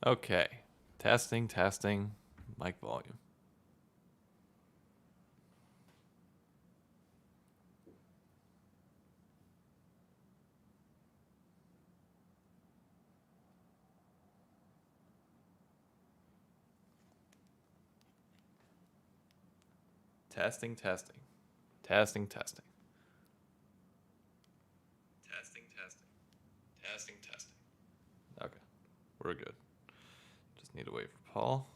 Okay. Testing, testing. Mic volume. Testing, testing. Testing, testing. Testing, testing. Testing, testing. Okay. We're good. Just need to wait for Paul.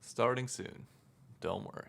Starting soon. Don't worry.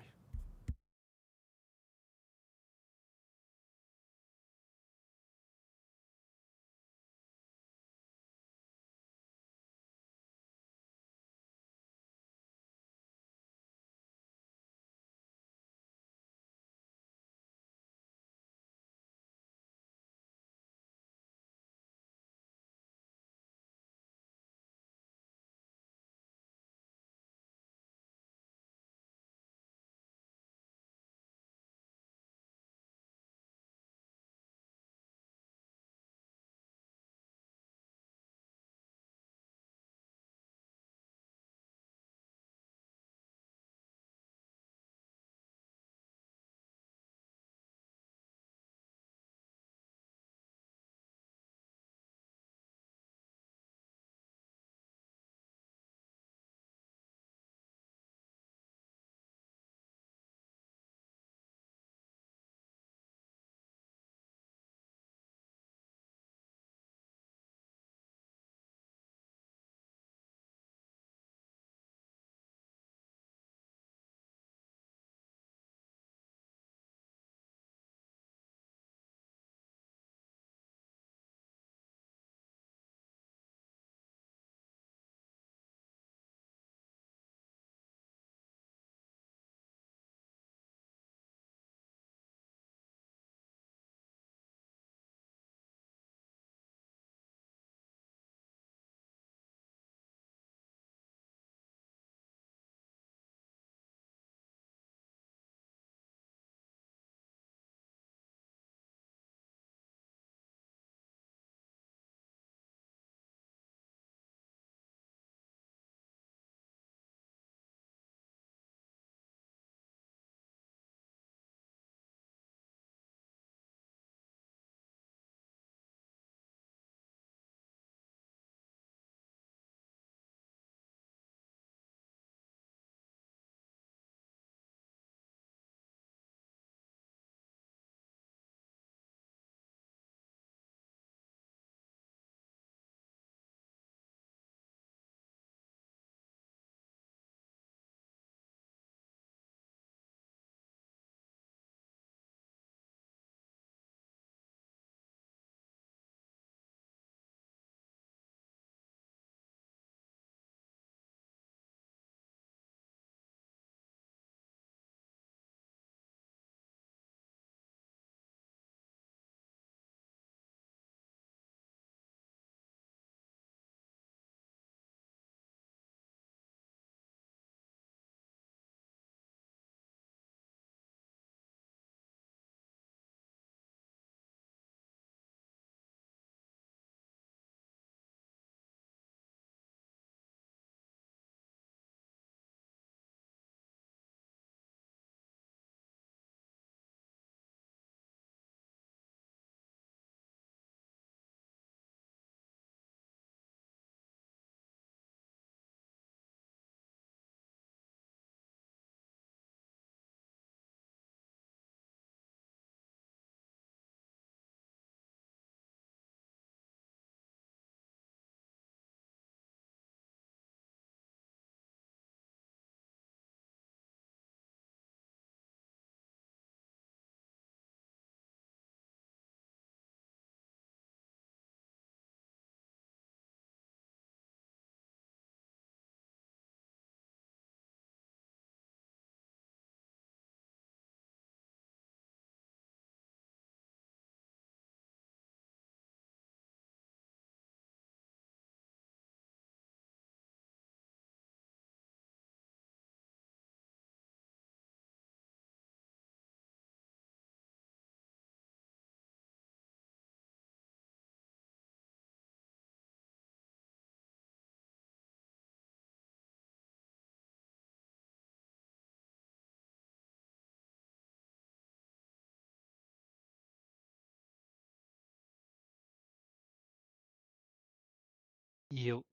Yo.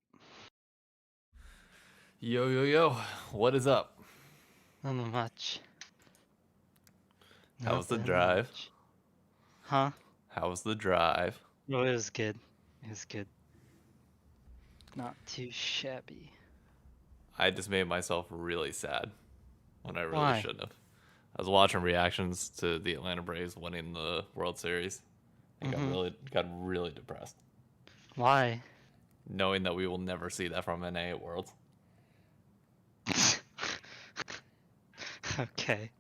Yo. What is up? Nothing much. How was the Nothing drive? much. Huh? How was the drive? No, it was good. It was good. Not too shabby. I just made myself really sad when I really Why? shouldn't have. I was watching reactions to the Atlanta Braves winning the World Series and got really depressed, Why? knowing that we will never see that from NA at Worlds. Okay.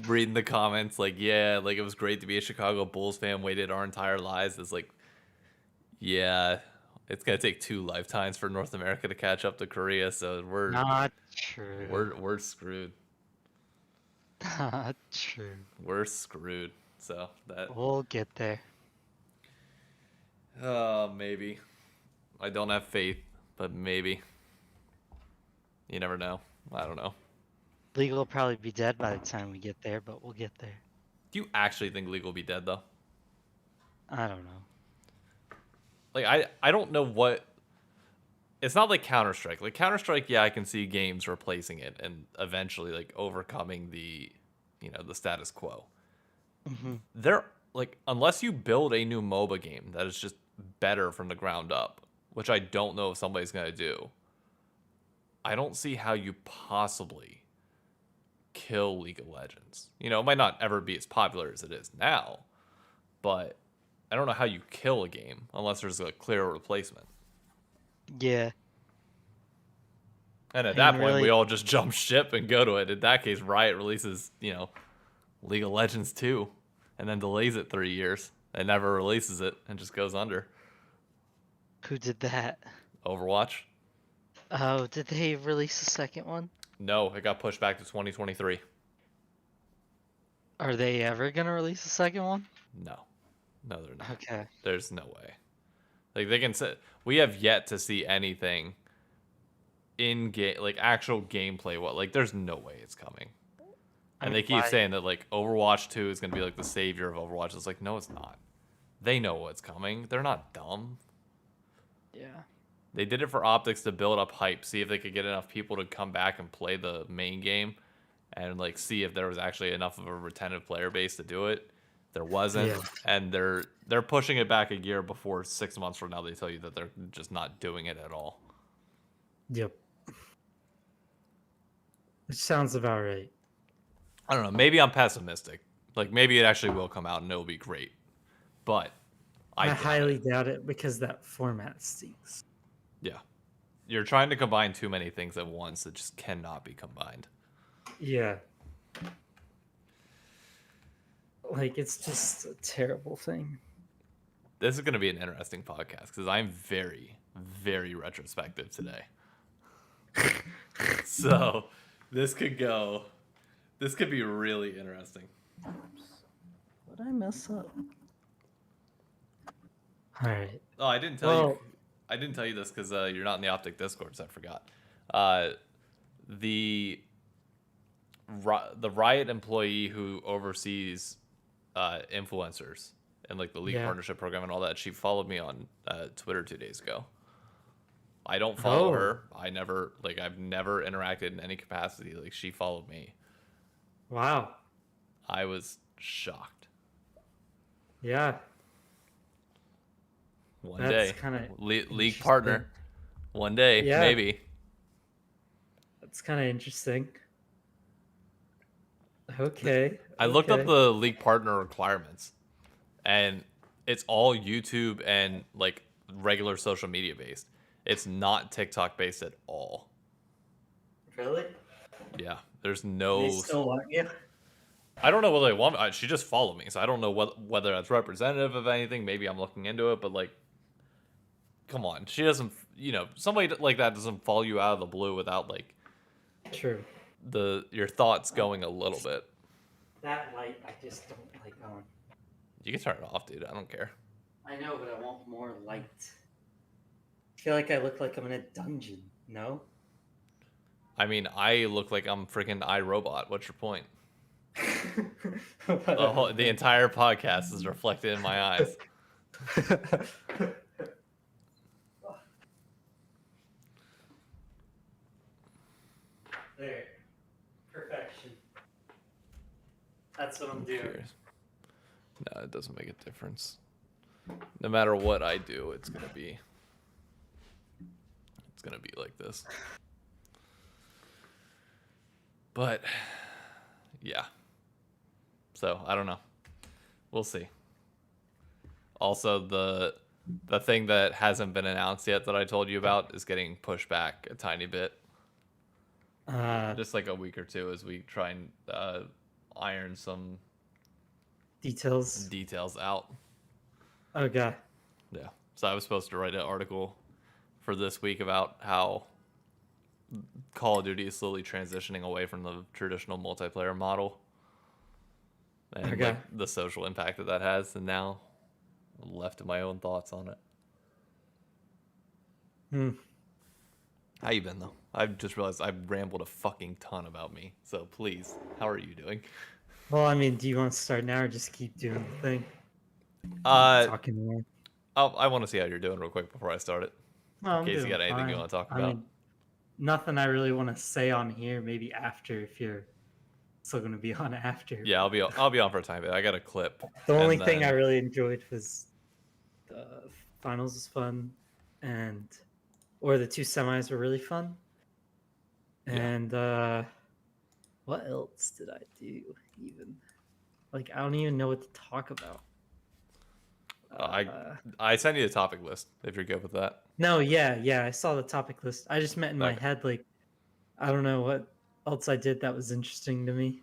Reading the comments like, yeah, like it was great to be a Chicago Bulls fan, waited our entire lives. It's like, yeah, it's gonna take 2 lifetimes for North America to catch up to Korea, so Not true. we're screwed. Not true. We're screwed. So that We'll get there. maybe. I don't have faith, but maybe. You never know. I don't know. League will probably be dead by the time we get there, but we'll get there. Do you actually think League will be dead though? I don't know. Like I don't know what. It's not like Counter-Strike. Like Counter-Strike, yeah, I can see games replacing it and eventually like overcoming the, the status quo. They're like, unless you build a new MOBA game that is just better from the ground up, which I don't know if somebody's gonna do. I don't see how you possibly kill League of Legends. It might not ever be as popular as it is now, but I don't know how you kill a game unless there's a clear replacement. Yeah. And at that point, really, we all just jump ship and go to it. In that case, Riot releases, League of Legends 2 and then delays it 3 years and never releases it and just goes under. Who did that? Overwatch. Oh, did they release the second one? No, it got pushed back to 2023. Are they ever gonna release the second one? No, they're not. Okay. There's no way. Like they can say, we have yet to see anything in game, like actual gameplay. Like there's no way it's coming. And they keep saying that like Overwatch 2 is gonna be like the savior of Overwatch. It's like, no, it's not. They know what's coming. They're not dumb. Yeah. They did it for optics to build up hype, see if they could get enough people to come back and play the main game, and like see if there was actually enough of a retentive player base to do it. There wasn't, and they're pushing it back a year before 6 months from now they tell you that they're just not doing it at all. Yep. Which sounds about right. I don't know. Maybe I'm pessimistic. Like maybe it actually will come out and it'll be great, but I highly doubt it because that format stinks. Yeah. You're trying to combine too many things at once that just cannot be combined. Yeah. Like, it's just a terrible thing. This is going to be an interesting podcast because I'm very, very retrospective today. So, this could be really interesting. What did I mess up? All right. Oh, I didn't tell you this because you're not in the Optic Discord, so I forgot. The Riot employee who oversees influencers and like the League partnership program and all that, she followed me on Twitter 2 days ago. I don't follow her. I've never interacted in any capacity. Like she followed me. Wow. I was shocked. Yeah. One day, league partner. One day, maybe. That's kind of interesting. Okay. I looked up the league partner requirements, and it's all YouTube and like regular social media based. It's not TikTok based at all. Really? Yeah. There's no. They still want you? I don't know whether they want. She just followed me, so I don't know whether that's representative of anything. Maybe I'm looking into it, but like. Come on, she doesn't. Somebody like that doesn't follow you out of the blue without like. True. Your thoughts going a little bit. That light, I just don't like on. You can turn it off, dude. I don't care. I know, but I want more light. I feel like I look like I'm in a dungeon. No. I mean, I look like I'm freaking iRobot. What's your point? The entire podcast is reflected in my eyes. There. Perfection. That's what I'm doing. Curious. No, it doesn't make a difference. No matter what I do, it's gonna be like this. But yeah. So I don't know. We'll see. Also, the thing that hasn't been announced yet that I told you about is getting pushed back a tiny bit. Just like a week or two as we try and iron some details out. Okay. Yeah. So I was supposed to write an article for this week about how Call of Duty is slowly transitioning away from the traditional multiplayer model and like the social impact that has, and now I'm left to my own thoughts on it. How you been though? I've just realized I've rambled a fucking ton about me. So please, how are you doing? Well, I mean, do you want to start now or just keep doing the thing? Talking more. I want to see how you're doing real quick before I start it. Well, in case you got anything you want to talk about. I mean, nothing I really want to say on here. Maybe after, if you're still going to be on after. Yeah, I'll be on for a time. I got a clip. The only thing I really enjoyed was the finals was fun, or the two semis were really fun. And what else did I do? Even like I don't even know what to talk about. I sent you the topic list if you're good with that. No, yeah, I saw the topic list. I just meant in my head, like I don't know what else I did that was interesting to me.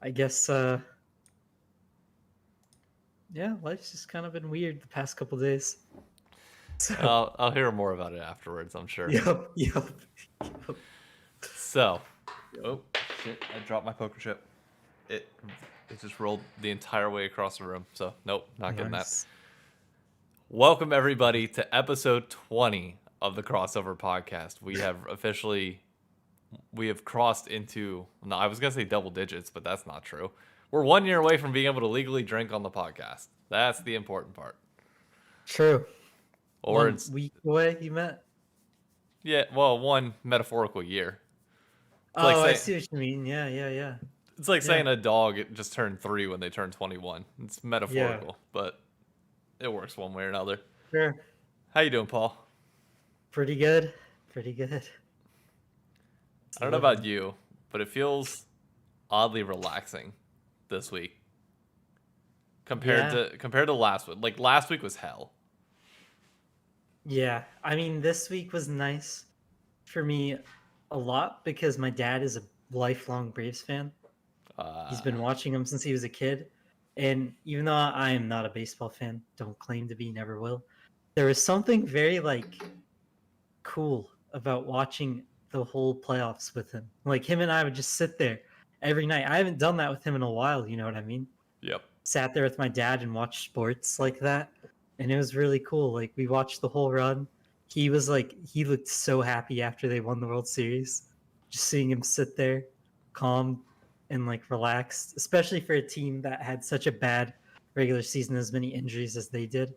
I guess yeah, life's just kind of been weird the past couple days. So I'll hear more about it afterwards, I'm sure. Yep. So, oh shit! I dropped my poker chip. It just rolled the entire way across the room. So nope, not getting that. Welcome everybody to episode 20 of the Crossover Podcast. We have crossed into, no, I was gonna say double digits, but that's not true. We're 1 year away from being able to legally drink on the podcast. That's the important part. True. Or 1 week away, you meant? Yeah, well, 1 metaphorical year. It's like I see what you mean. Yeah. It's like saying a dog just turned 3 when they turn 21. It's metaphorical, but it works one way or another. Sure. How you doing, Paul? Pretty good. I don't know about you, but it feels oddly relaxing this week compared to last week. Like last week was hell. Yeah, I mean this week was nice for me a lot because my dad is a lifelong Braves fan. He's been watching them since he was a kid, and even though I am not a baseball fan, don't claim to be, never will, there was something very like cool about watching the whole playoffs with him. Like him and I would just sit there every night. I haven't done that with him in a while, you know what I mean? Yep. Sat there with my dad and watched sports like that, and it was really cool. Like we watched the whole run. He looked so happy after they won the World Series. Just seeing him sit there, calm and like relaxed, especially for a team that had such a bad regular season, as many injuries as they did.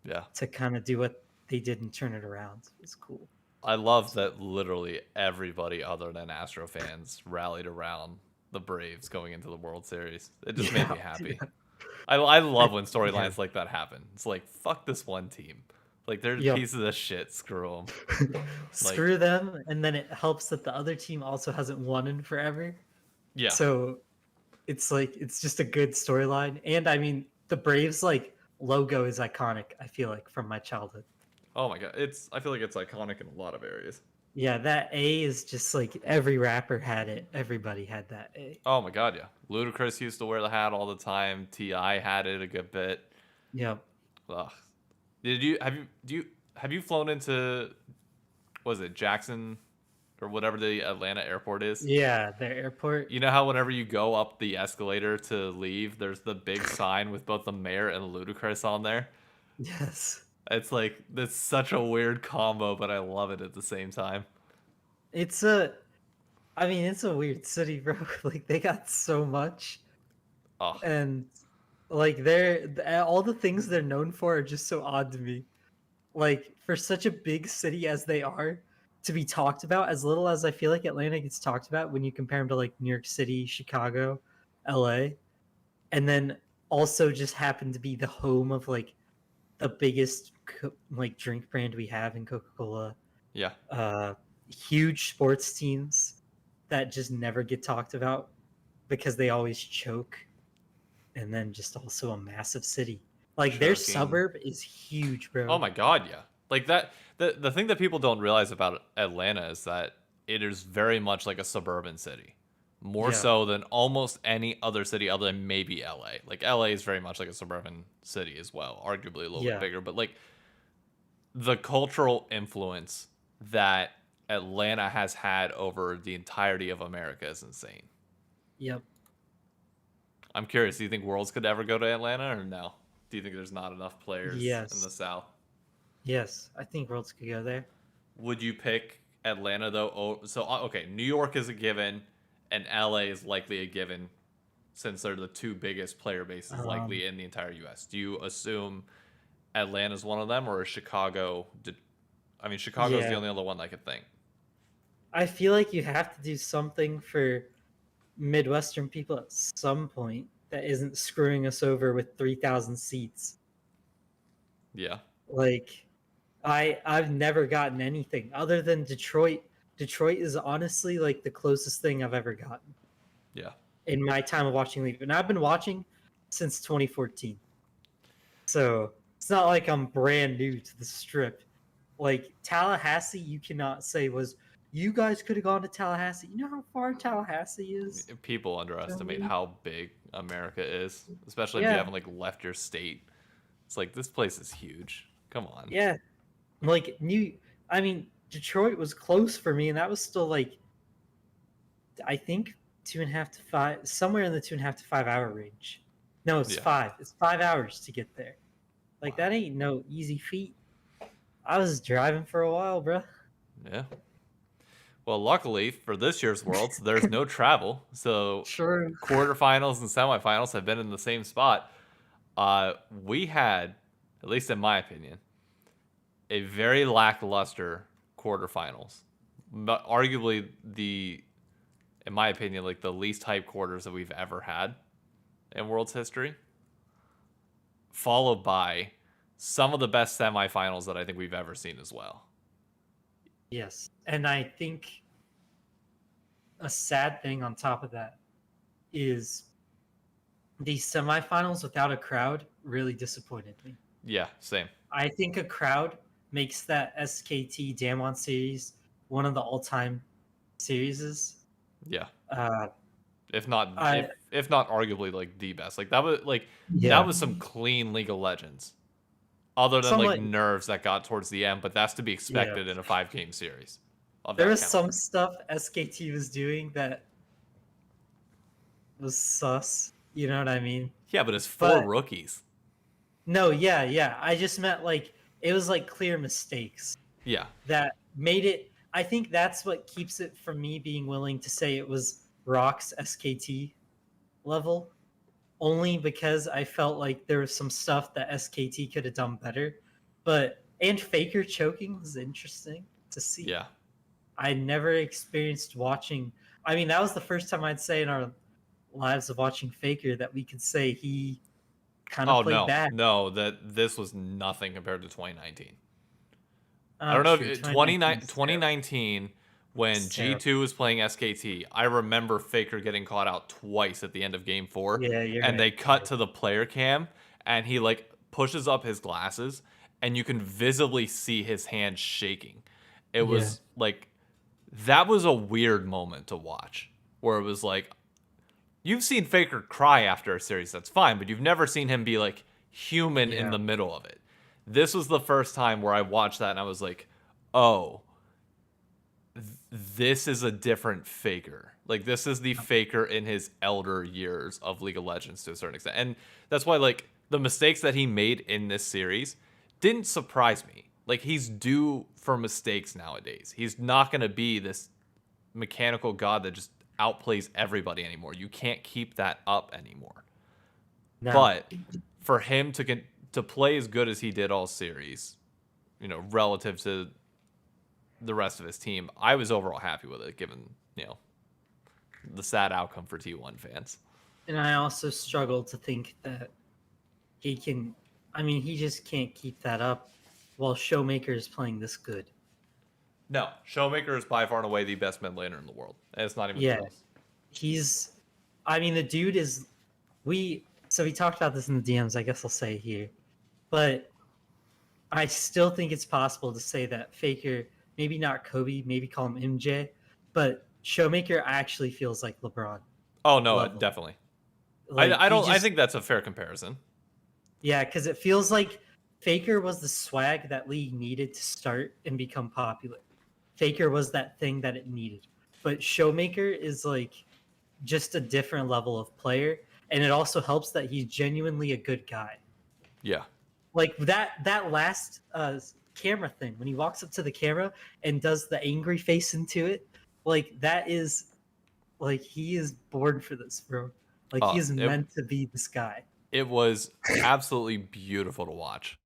Yeah. To kind of do what they did and turn it around. It's cool. I love that literally everybody other than Astro fans rallied around the Braves going into the World Series. It just made me happy. I love when storylines like that happen. It's like, fuck this one team. Like, they're pieces of shit. Screw them. Screw them. And then it helps that the other team also hasn't won in forever. Yeah. So it's like, it's just a good storyline. And I mean, the Braves like logo is iconic, I feel like, from my childhood. Oh my god. I feel like it's iconic in a lot of areas. Yeah, that A is just like every rapper had it. Everybody had that A. Oh my god, yeah. Ludacris used to wear the hat all the time. T.I. had it a good bit. Yep. Ugh. Have you flown into, was it Jackson or whatever the Atlanta airport is? Yeah, the airport. You know how whenever you go up the escalator to leave, there's the big sign with both the mayor and Ludacris on there? Yes. It's like, that's such a weird combo, but I love it at the same time. It's a weird city, bro. Like, they got so much. Oh. And, like, all the things they're known for are just so odd to me. Like, for such a big city as they are, to be talked about as little as I feel like Atlanta gets talked about when you compare them to like New York City, Chicago, LA, and then also just happen to be the home of like the biggest like drink brand we have in Coca-Cola. Yeah. Huge sports teams that just never get talked about because they always choke, and then just also a massive city. Like their Choking. suburb is huge, bro. Oh my god, yeah. Like that the thing that people don't realize about Atlanta is that it is very much like a suburban city. More Yeah. so than almost any other city other than maybe LA. Like LA is very much like a suburban city as well, arguably a little bit bigger, but like the cultural influence that Atlanta has had over the entirety of America is insane. Yep. I'm curious, do you think Worlds could ever go to Atlanta or no? Do you think there's not enough players in the South? Yes, I think Worlds could go there. Would you pick Atlanta though? Oh, so okay, New York is a given, and LA is likely a given, since they're the two biggest player bases likely in the entire U.S. Do you assume Atlanta's one of them, or is Chicago? I mean, Chicago's the only other one I could think. I feel like you have to do something for Midwestern people at some point that isn't screwing us over with 3,000 seats. Yeah. Like, I've never gotten anything other than Detroit. Detroit is honestly like the closest thing I've ever gotten. Yeah. In my time of watching League, and I've been watching since 2014. So it's not like I'm brand new to the strip. Like Tallahassee, you cannot say was you guys could have gone to Tallahassee. You know how far Tallahassee is? People underestimate how big America is, especially if you haven't like left your state. It's like this place is huge. Come on. Yeah. Like Detroit was close for me, and that was still like I think 2.5 to 5, somewhere in the 2.5 to 5 hour range. No, it's 5. It's 5 hours to get there. Like that ain't no easy feat. I was driving for a while, bro. Yeah. Well, luckily for this year's Worlds, there's no travel, so quarterfinals and semifinals have been in the same spot. We had, at least in my opinion, a very lackluster quarterfinals. But arguably in my opinion, like the least hype quarters that we've ever had in World's history. Followed by some of the best semifinals that I think we've ever seen as well. Yes. And I think a sad thing on top of that is these semifinals without a crowd really disappointed me. Yeah, same. I think a crowd makes that SKT Damwon series one of the all-time series. Yeah. If not arguably like the best. Like that was some clean League of Legends. Other than like nerves that got towards the end, but that's to be expected in a 5-game series. There was some stuff SKT was doing that was sus. You know what I mean? Yeah, but it's 4 rookies. No, yeah. I just meant like it was like clear mistakes. Yeah. That made it. I think that's what keeps it from me being willing to say it was Rock's SKT level. Only because I felt like there was some stuff that SKT could have done better. And Faker choking was interesting to see. Yeah. I never experienced watching. I mean, that was the first time I'd say in our lives of watching Faker that we could say he kind of played bad. No, that this was nothing compared to 2019. I don't know if 2019 when G2 was playing SKT, I remember Faker getting caught out twice at the end of game 4. Yeah, and they cut to the player cam and he like pushes up his glasses and you can visibly see his hand shaking. It was like that was a weird moment to watch where it was like you've seen Faker cry after a series, that's fine, but you've never seen him be like human in the middle of it. This was the first time where I watched that and I was like, oh, this is a different Faker. Like this is the Faker in his elder years of League of Legends to a certain extent. And that's why like the mistakes that he made in this series didn't surprise me. Like he's due for mistakes nowadays. He's not going to be this mechanical god that just outplays everybody anymore. You can't keep that up anymore. No. But for him to play as good as he did all series, you know, relative to the rest of his team, I was overall happy with it, given the sad outcome for T1 fans. And I also struggle to think that he can. I mean, he just can't keep that up while Showmaker is playing this good. No, Showmaker is by far and away the best mid laner in the world, and it's not even Yeah, close. he's. I mean, the dude is. So we talked about this in the DMs. I guess I'll say it here, but I still think it's possible to say that Faker, maybe not Kobe, maybe call him MJ, but Showmaker actually feels like LeBron. Oh no, level. definitely. Like, I don't. he I just- think that's a fair comparison. Yeah, because it feels like Faker was the swag that League needed to start and become popular. Faker was that thing that it needed. But Showmaker is like just a different level of player, and it also helps that he's genuinely a good guy. Yeah. Like that last camera thing when he walks up to the camera and does the angry face into it, like that is like he is born for this, bro. Like he is meant to be this guy. It was absolutely beautiful to watch.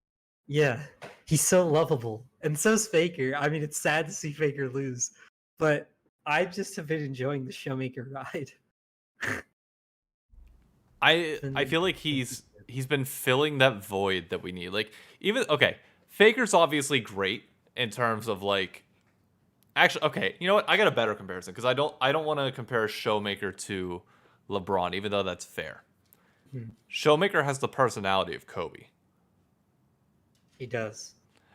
Yeah, he's so lovable, and so's Faker. I mean, it's sad to see Faker lose, but I just have been enjoying the Showmaker ride. I feel like he's been filling that void that we need. Like Faker's obviously great in terms of like. Actually, okay, you know what? I got a better comparison because I don't want to compare Showmaker to LeBron, even though that's fair. Showmaker has the personality of Kobe. He does.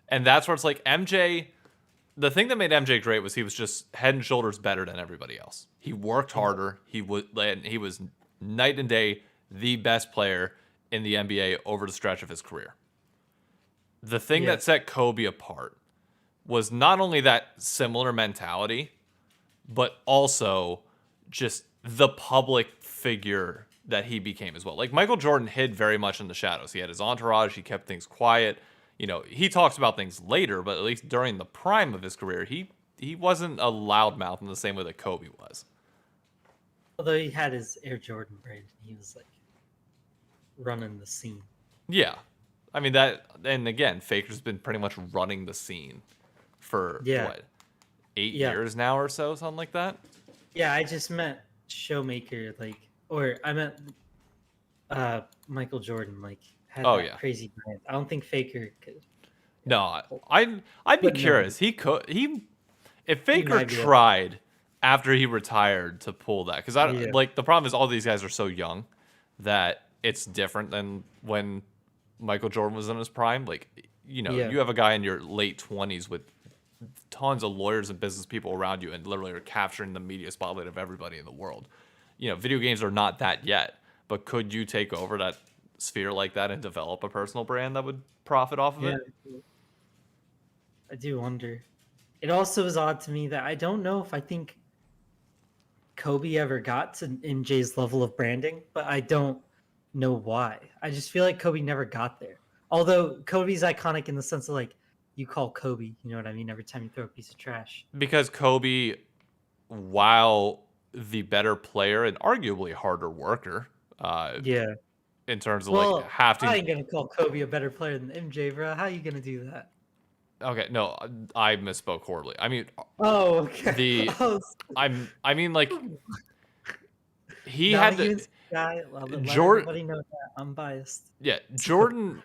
And that's where it's like MJ, the thing that made MJ great was he was just head and shoulders better than everybody else. He worked harder. He was night and day the best player in the NBA over the stretch of his career. The thing that set Kobe apart was not only that similar mentality, but also just the public figure that he became as well. Like Michael Jordan hid very much in the shadows. He had his entourage. He kept things quiet. He talks about things later, but at least during the prime of his career, he wasn't a loudmouth in the same way that Kobe was. Although he had his Air Jordan brand, he was like running the scene. Yeah. I mean that, and again, Faker's been pretty much running the scene for what, 8 years now or so, something like that. Yeah, I just meant Showmaker, or I meant Michael Jordan, had that crazy brand. I don't think Faker could. No, I'd be curious. If Faker tried after he retired to pull that, because the problem is all these guys are so young that it's different than when Michael Jordan was in his prime. You have a guy in your late 20s with tons of lawyers and business people around you and literally are capturing the media spotlight of everybody in the world. Video games are not that yet, but could you take over that sphere like that and develop a personal brand that would profit off of it? I do wonder. It also is odd to me that I don't know if I think Kobe ever got to MJ's level of branding, but I don't know why. I just feel like Kobe never got there. Although Kobe's iconic in the sense of you call Kobe, you know what I mean, every time you throw a piece of trash. Because Kobe, while the better player and arguably harder worker, in terms of I ain't gonna call Kobe a better player than MJ, bro. How you gonna do that? Okay, no, I misspoke horribly. I mean, okay. He had to. Everybody knows that I'm biased. Yeah, Jordan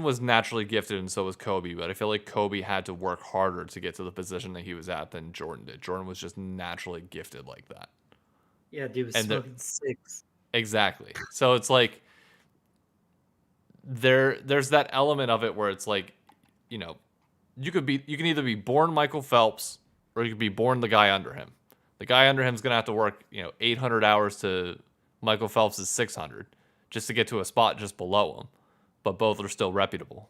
was naturally gifted, and so was Kobe. But I feel like Kobe had to work harder to get to the position that he was at than Jordan did. Jordan was just naturally gifted like that. Yeah, dude was smoking 6. Exactly. So it's like there's that element of it where it's like, you can either be born Michael Phelps or you could be born the guy under him. The guy under him is gonna have to work 800 hours to Michael Phelps' 600 just to get to a spot just below him, but both are still reputable.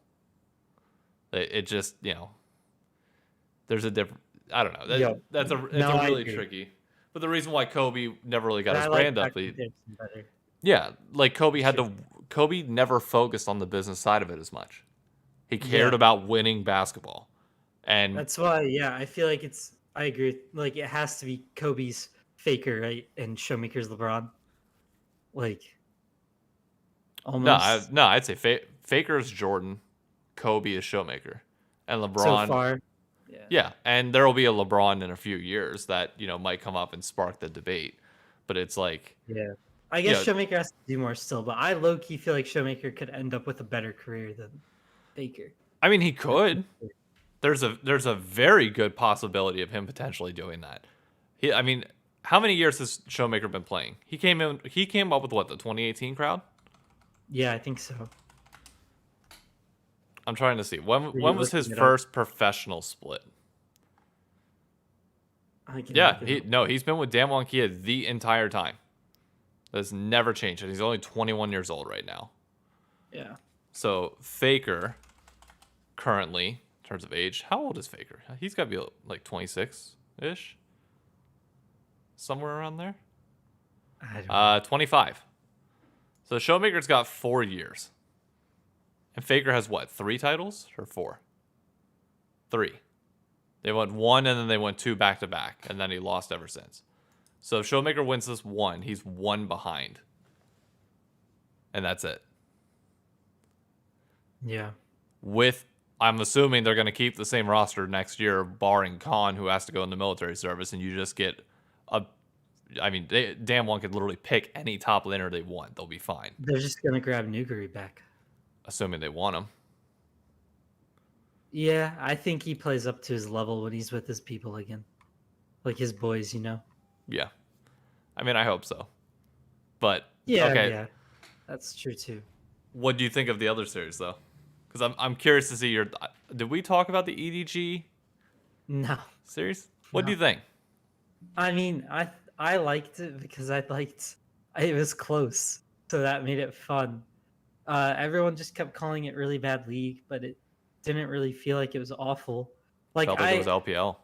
It just there's a different. I don't know. It's really tricky. But the reason why Kobe never really got his brand up, Kobe never focused on the business side of it as much. He cared about winning basketball, and that's why. Yeah, I feel like I agree. It has to be Kobe's Faker, right, and Showmaker's LeBron. Almost. No, I'd say Faker is Jordan, Kobe is Showmaker, and LeBron. So far, Yeah, and there will be a LeBron in a few years that, might come up and spark the debate. But it's like, Yeah. I you guess know, Showmaker has to do more still, but I low key feel like Showmaker could end up with a better career than Faker. I mean, he could. There's a very good possibility of him potentially doing that. I mean, how many years has Showmaker been playing? He came up with what, the 2018 crowd? Yeah, I think so. I'm trying to see. When Are you was his looking it up? first professional split? I can Yeah, look it up. he's been with Damwon Kia the entire time. That's never changed. And he's only 21 years old right now. Yeah. So Faker, currently, in terms of age, how old is Faker? He's got to be like 26-ish, somewhere around there. I don't know. 25. So Showmaker's got 4 years, and Faker has what? 3 titles or 4? 3. They won 1, and then they went 2 back to back, and then he lost ever since. So if Showmaker wins this 1, he's 1 behind, and that's it. Yeah. I'm assuming they're going to keep the same roster next year, barring Khan, who has to go in the military service, and you just get Damwon could literally pick any top laner they want. They'll be fine. They're just gonna grab Nuguri back. Assuming they want him. Yeah, I think he plays up to his level when he's with his people again. Like his boys, Yeah. I mean, I hope so. But, Yeah, okay. yeah. That's true too. What do you think of the other series, though? Because I'm curious to see your... Did we talk about the EDG No. series? What do you think? I mean, I liked it because it was close, so that made it fun. Everyone just kept calling it really bad league, but it didn't really feel like it was awful. Like Felt like it was LPL.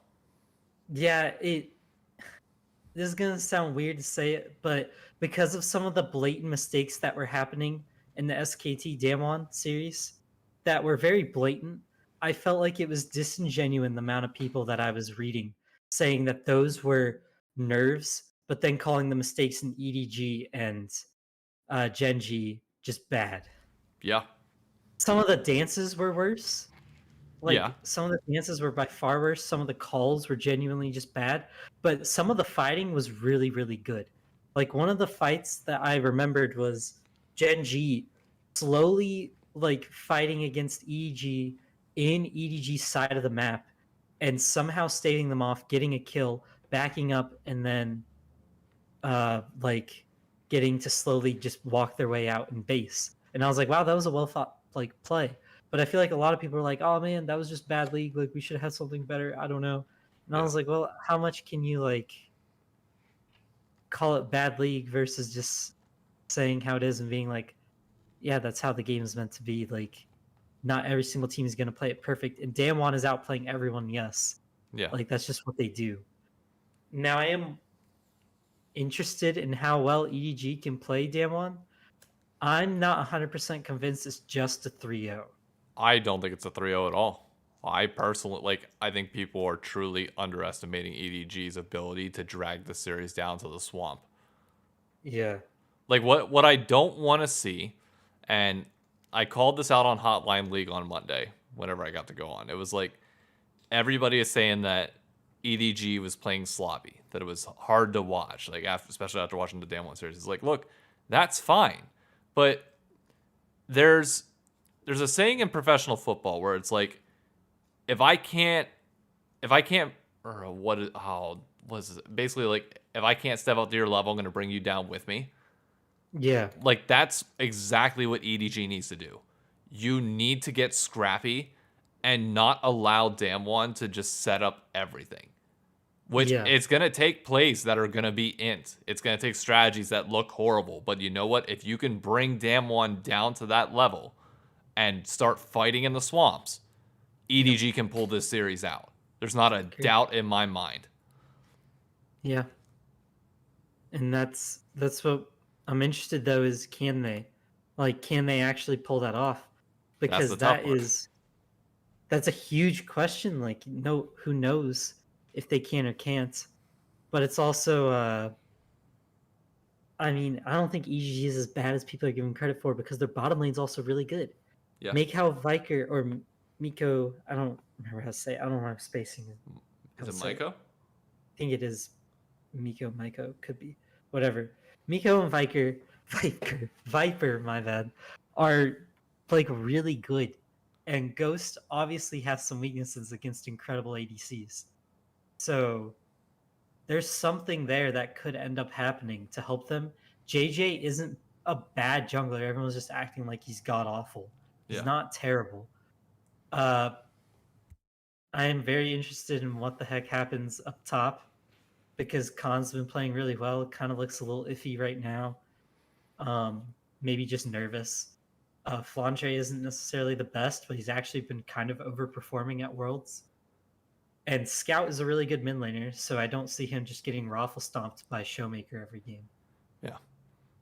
Yeah, this is gonna sound weird to say it, but because of some of the blatant mistakes that were happening in the SKT Damwon series that were very blatant, I felt like it was disingenuous the amount of people that I was reading saying that those were nerves, but then calling the mistakes in EDG and Genji just bad. Yeah. Some of the dances were worse. Yeah. Some of the dances were by far worse. Some of the calls were genuinely just bad, but some of the fighting was really, really good. Like one of the fights that I remembered was Genji slowly fighting against EDG in EDG's side of the map and somehow staving them off, getting a kill, backing up, and then getting to slowly just walk their way out in base. And I was like, wow, that was a well thought play. But I feel like a lot of people are like, oh man, that was just bad league. Like we should have had something better. I don't know. And I was like, well, how much can you call it bad league versus just saying how it is and being like, yeah, that's how the game is meant to be. Like, not every single team is going to play it perfect. And Damwon is outplaying everyone. Yes. Yeah. Like that's just what they do. Now I am interested in how well EDG can play Damwon. I'm not 100% convinced it's just a 3-0. I don't think it's a 3-0 at all. I personally, I think people are truly underestimating EDG's ability to drag the series down to the swamp. Yeah. What I don't want to see, and I called this out on Hotline League on Monday whenever I got to go on. It was like everybody is saying that EDG was playing sloppy, that it was hard to watch, especially after watching the Damwon series. It's like, look, that's fine, but there's a saying in professional football where it's like, if I can't step up to your level, I'm going to bring you down with me. Yeah. That's exactly what EDG needs to do. You need to get scrappy and not allow Damwon to just set up everything. Which it's going to take plays that are going to be int. It's going to take strategies that look horrible. But you know what? If you can bring Damwon down to that level and start fighting in the swamps, EDG can pull this series out. There's not a doubt in my mind. Yeah. And that's what I'm interested though is can they actually pull that off? Because that's a huge question. Who knows if they can or can't. But it's also I don't think EGG is as bad as people are giving credit for because their bottom lane's also really good. Yeah. Make how Viker or Miko. I don't remember how to say it. I don't know why I'm spacing it. Is it Maiko? I think it is Miko, could be. Whatever. Miko and Viper, my bad, are like really good. And Ghost obviously has some weaknesses against incredible ADCs. So there's something there that could end up happening to help them. JJ isn't a bad jungler. Everyone's just acting like he's god awful. He's Yeah. not terrible. I am very interested in what the heck happens up top because Khan's been playing really well. It kind of looks a little iffy right now. Maybe just nervous. Flandre isn't necessarily the best, but he's actually been kind of overperforming at Worlds. And Scout is a really good mid laner, so I don't see him just getting raffle stomped by Showmaker every game. Yeah.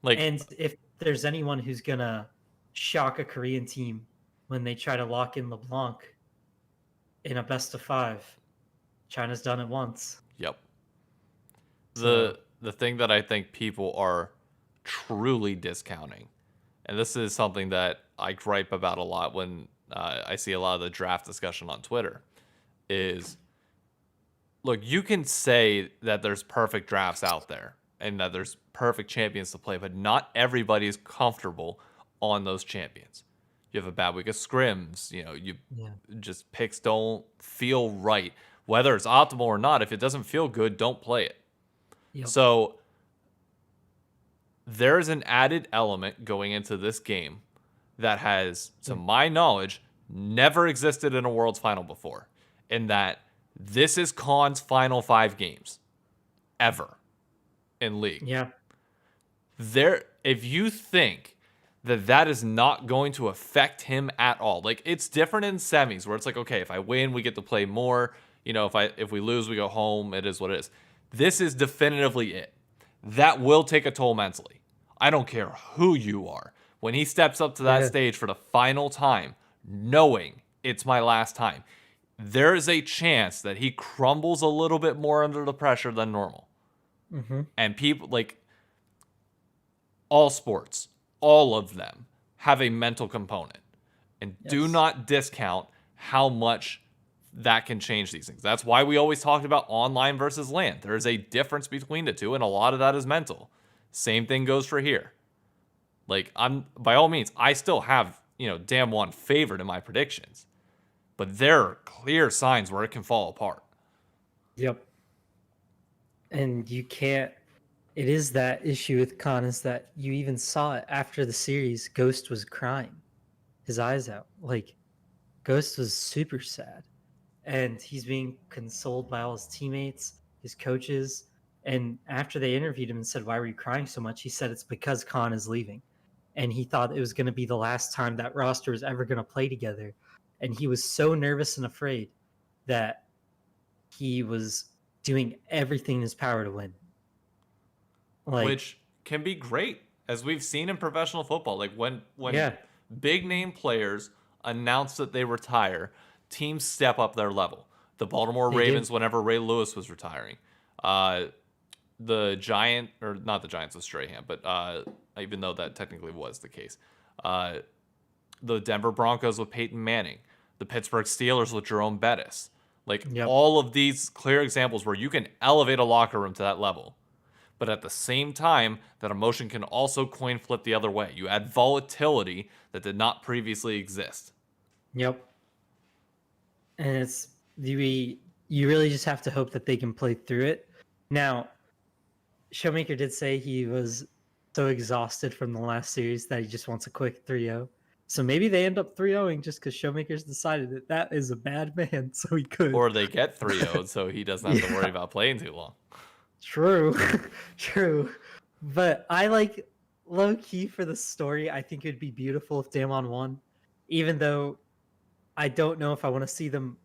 Like, and if there's anyone who's gonna shock a Korean team when they try to lock in LeBlanc in a best of 5, China's done it once. yep. So, The thing that I think people are truly discounting, and this is something that I gripe about a lot when I see a lot of the draft discussion on Twitter, is look, you can say that there's perfect drafts out there and that there's perfect champions to play, but not everybody is comfortable on those champions. You have a bad week of scrims, you just picks don't feel right. Whether it's optimal or not, if it doesn't feel good, don't play it. Yep. So there's an added element going into this game that has, to my knowledge, never existed in a Worlds final before, in that this is Khan's final 5 games ever in League. Yeah. If you think that is not going to affect him at all, like, it's different in semis where it's like, okay, if I win, we get to play more. If we lose, we go home. It is what it is. This is definitively it. That will take a toll mentally. I don't care who you are. When he steps up to that stage for the final time, knowing it's my last time, there is a chance that he crumbles a little bit more under the pressure than normal. Mm-hmm. And people, like, all sports, all of them have a mental component. And do not discount how much that can change these things. That's why we always talked about online versus LAN. There's a difference between the two, and a lot of that is mental. Same thing goes for here. Like, by all means, I still have, Damwon favored in my predictions. But there are clear signs where it can fall apart. Yep. And you can't. It is that issue with Khan is that you even saw it after the series. Ghost was crying his eyes out. Like, Ghost was super sad. And he's being consoled by all his teammates, his coaches. And after they interviewed him and said, "Why were you crying so much?" he said, "It's because Khan is leaving." And he thought it was going to be the last time that roster was ever going to play together. And he was so nervous and afraid that he was doing everything in his power to win. Which can be great, as we've seen in professional football. Like, when big name players announce that they retire, teams step up their level. The Baltimore Ravens, whenever Ray Lewis was retiring. The Giant, or not the Giants with Strahan, but even though that technically was the case. The Denver Broncos with Peyton Manning. The Pittsburgh Steelers with Jerome Bettis. Like, all of these clear examples where you can elevate a locker room to that level. But at the same time, that emotion can also coin flip the other way. You add volatility that did not previously exist. Yep. And it's you really just have to hope that they can play through it. Now, Showmaker did say he was so exhausted from the last series that he just wants a quick 3-0. So maybe they end up 3-0ing just because Showmaker's decided that is a bad man, so he could. Or they get 3-0 so he doesn't have to worry about playing too long. True. True. But I like, low-key for the story, I think it would be beautiful if Damon won. Even though I don't know if I want to see them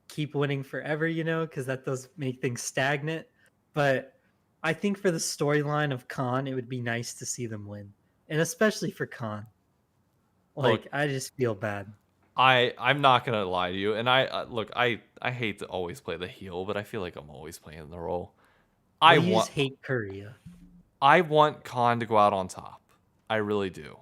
keep winning forever, because that does make things stagnant. But I think for the storyline of Khan, it would be nice to see them win. And especially for Khan. Like, I just feel bad. I'm not going to lie to you. And I hate to always play the heel, but I feel like I'm always playing the role. I just hate Korea. I want Khan to go out on top. I really do.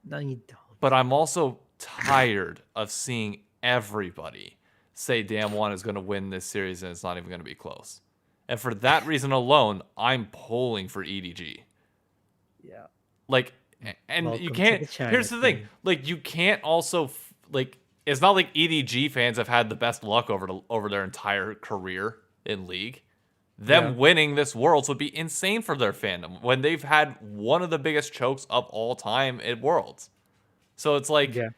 No, you don't. But I'm also tired of seeing everybody say Damwon is going to win this series and it's not even going to be close. And for that reason alone, I'm pulling for EDG. Yeah. Like, and Welcome you to can't. the China Here's the thing. team. Like, you can't also like. It's not like EDG fans have had the best luck over their entire career in League. Them winning this Worlds would be insane for their fandom when they've had one of the biggest chokes of all time at Worlds. So it's like, Yeah.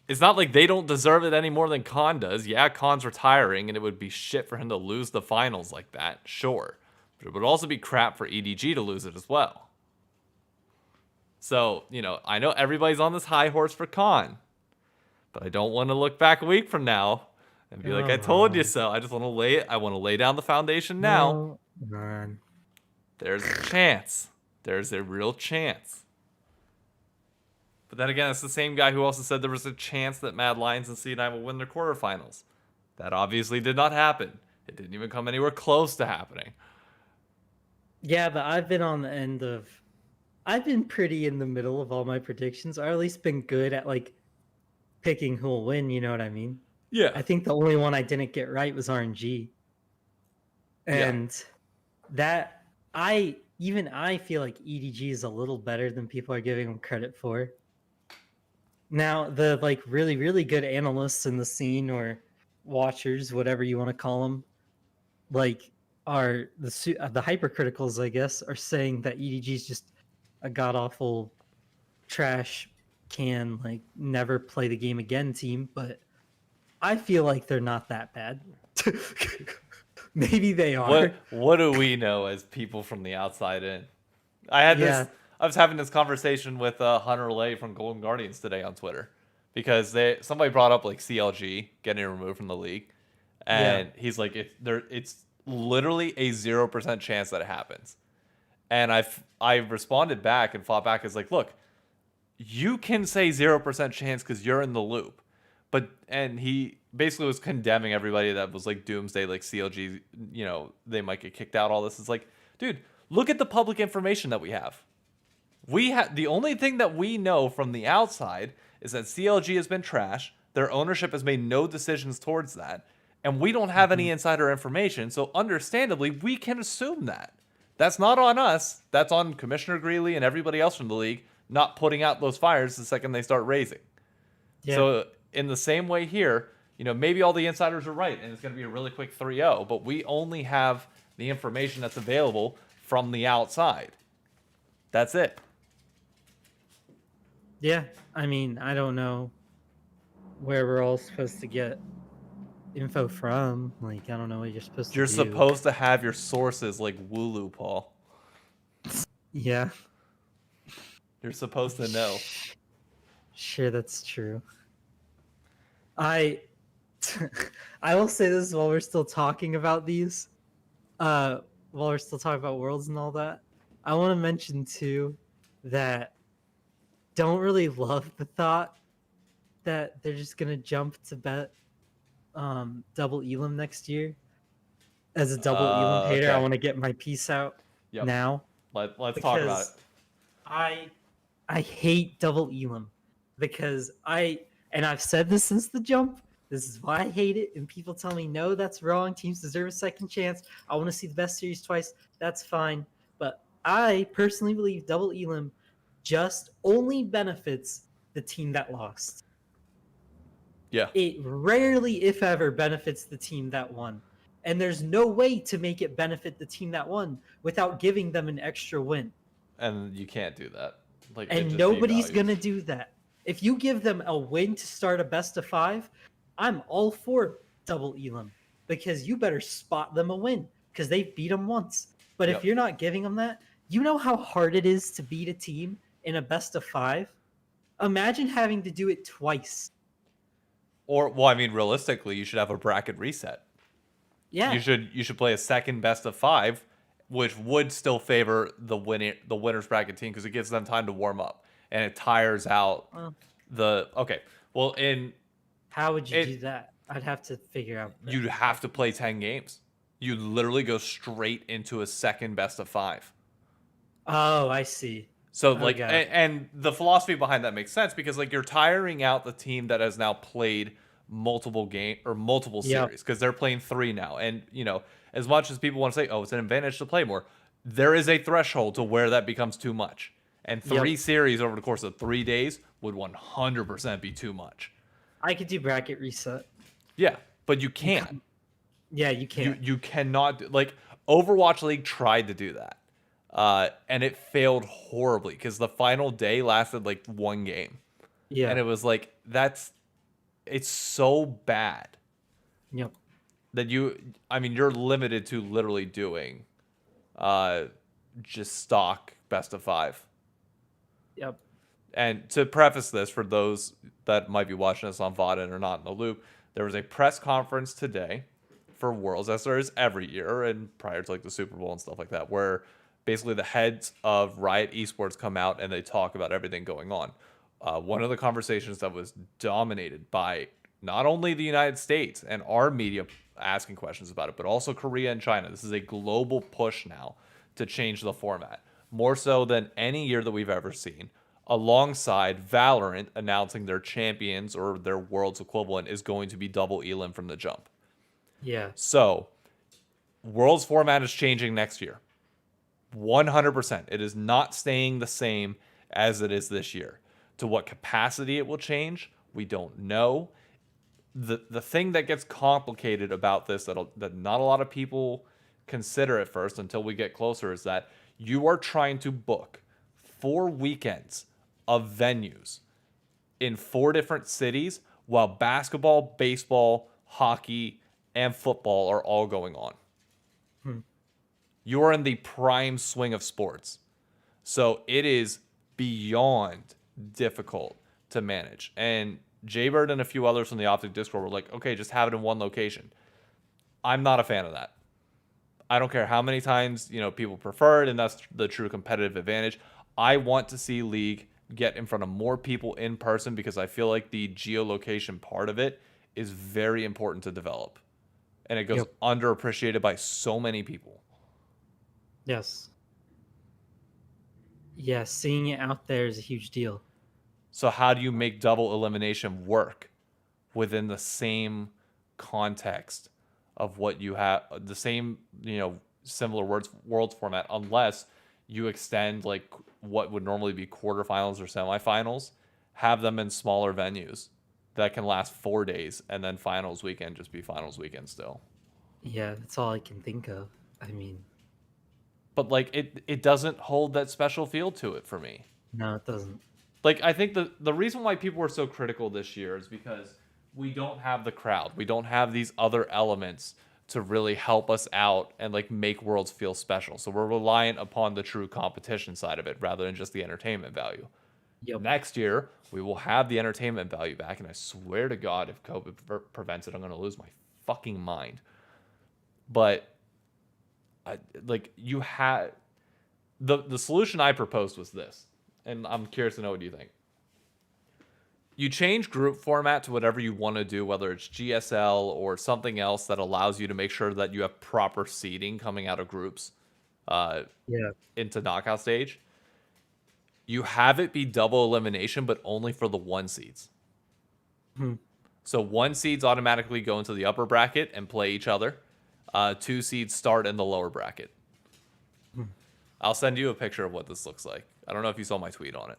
it's not like they don't deserve it any more than Khan does. Yeah, Khan's retiring, and it would be shit for him to lose the finals like that, sure. But it would also be crap for EDG to lose it as well. So, I know everybody's on this high horse for Khan, but I don't want to look back a week from now and be like, I told you so. I just want to lay down the foundation now. Man. There's a chance. There's a real chance. But then again, it's the same guy who also said there was a chance that Mad Lions and C9 will win their quarterfinals. That obviously did not happen. It didn't even come anywhere close to happening. Yeah, but I've been on the end of... I've been pretty in the middle of all my predictions, or at least been good at, like, picking who'll win, you know what I mean? Yeah. I think the only one I didn't get right was RNG. And that... I feel like EDG is a little better than people are giving them credit for. Now, the like really, really good analysts in the scene or watchers, whatever you want to call them, like are the hypercriticals, I guess, are saying that EDG is just a god awful trash can like never play the game again team. But I feel like they're not that bad. Maybe they are. What do we know as people from the outside in? I was having this conversation with Hunter Lay from Golden Guardians today on Twitter because somebody brought up like CLG getting removed from the league, and he's like, it's literally a 0% chance that it happens. And I responded back and fought back as like, look, you can say 0% chance because you're in the loop. And he basically was condemning everybody that was like doomsday, like CLG, they might get kicked out, all this. It's like, dude, look at the public information that we have. The only thing that we know from the outside is that CLG has been trash. Their ownership has made no decisions towards that. And we don't have any insider information. So understandably, we can assume that. That's not on us. That's on Commissioner Greeley and everybody else from the league not putting out those fires the second they start raising. Yeah. So in the same way here, maybe all the insiders are right and it's going to be a really quick 3-0, but we only have the information that's available from the outside. That's it. Yeah, I mean, I don't know where we're all supposed to get info from. Like, I don't know what you're supposed to do. You're supposed to have your sources like Wooloo, Paul. Yeah. You're supposed to know. Sure, that's true. I will say this while we're still talking about these. While we're still talking about Worlds and all that, I want to mention too that don't really love the thought that they're just gonna jump to bet double Elim next year. As a double Elim hater, I want to get my piece out now. Let's talk about it. I hate double Elim because I've said this since the jump. This is why I hate it. And people tell me, no, that's wrong. Teams deserve a second chance. I want to see the best series twice. That's fine. But I personally believe double Elim just only benefits the team that lost. Yeah. It rarely, if ever, benefits the team that won. And there's no way to make it benefit the team that won without giving them an extra win. And you can't do that. And nobody's going to do that. If you give them a win to start a best of 5, I'm all for double Elim because you better spot them a win because they beat them once. But if you're not giving them that, you know how hard it is to beat a team in a best of 5? Imagine having to do it twice. Realistically, you should have a bracket reset. Yeah. You should play a second best of 5, which would still favor the winner's bracket team because it gives them time to warm up and it tires out How would you do that? I'd have to figure out. You'd have to play 10 games. You literally go straight into a second best of 5. Oh, I see. So Oh, like, God. and the philosophy behind that makes sense because like you're tiring out the team that has now played multiple multiple Yep. series because they're playing 3 now. And as much as people want to say, oh, it's an advantage to play more, there is a threshold to where that becomes too much. And 3 Yep. series over the course of 3 days would 100% be too much. I could do bracket reset. Yeah, but you You can't. Yeah, you can't. You cannot like Overwatch League tried to do that. And it failed horribly because the final day lasted like 1 game. Yeah. And it was like it's so bad Yep. that you're limited to literally doing just stock best of 5. Yep. And to preface this for those that might be watching us on VOD and are not in the loop, there was a press conference today for Worlds, as there is every year and prior to like the Super Bowl and stuff like that, where basically the heads of Riot Esports come out and they talk about everything going on. One of the conversations that was dominated by not only the United States and our media asking questions about it, but also Korea and China. This is a global push now to change the format, more so than any year that we've ever seen. Alongside Valorant announcing their champions or their world's equivalent is going to be double Elim from the jump. Yeah. So, Worlds format is changing next year. 100%. It is not staying the same as it is this year. To what capacity it will change, we don't know. The thing that gets complicated about this that not a lot of people consider at first until we get closer is that you are trying to book 4 weekends of venues in 4 different cities while basketball, baseball, hockey, and football are all going on. You are in the prime swing of sports. So it is beyond difficult to manage. And Jaybird and a few others from the Optic Discord were like, okay, just have it in one location. I'm not a fan of that. I don't care how many times, people prefer it, and that's the true competitive advantage. I want to see League get in front of more people in person because I feel like the geolocation part of it is very important to develop. And it goes underappreciated by so many people. Yes. Yeah, seeing it out there is a huge deal. So how do you make double elimination work within the same context of what you have, the same, similar worlds format, unless you extend like what would normally be quarterfinals or semifinals, have them in smaller venues that can last 4 days, and then finals weekend just be finals weekend still. Yeah, that's all I can think of. I mean, but like it doesn't hold that special feel to it for me. No, it doesn't. Like, I think the reason why people were so critical this year is because we don't have the crowd. We don't have these other elements to really help us out and like make Worlds feel special. So we're reliant upon the true competition side of it rather than just the entertainment value. Yep. Next year, we will have the entertainment value back, and I swear to God, if COVID prevents it, I'm going to lose my fucking mind. But you had the solution I proposed was this, and I'm curious to know what you think. You change group format to whatever you want to do, whether it's GSL or something else that allows you to make sure that you have proper seeding coming out of groups into knockout stage. You have it be double elimination, but only for the 1 seeds. So 1 seeds automatically go into the upper bracket and play each other. 2 seeds start in the lower bracket. I'll send you a picture of what this looks like. I don't know if you saw my tweet on it.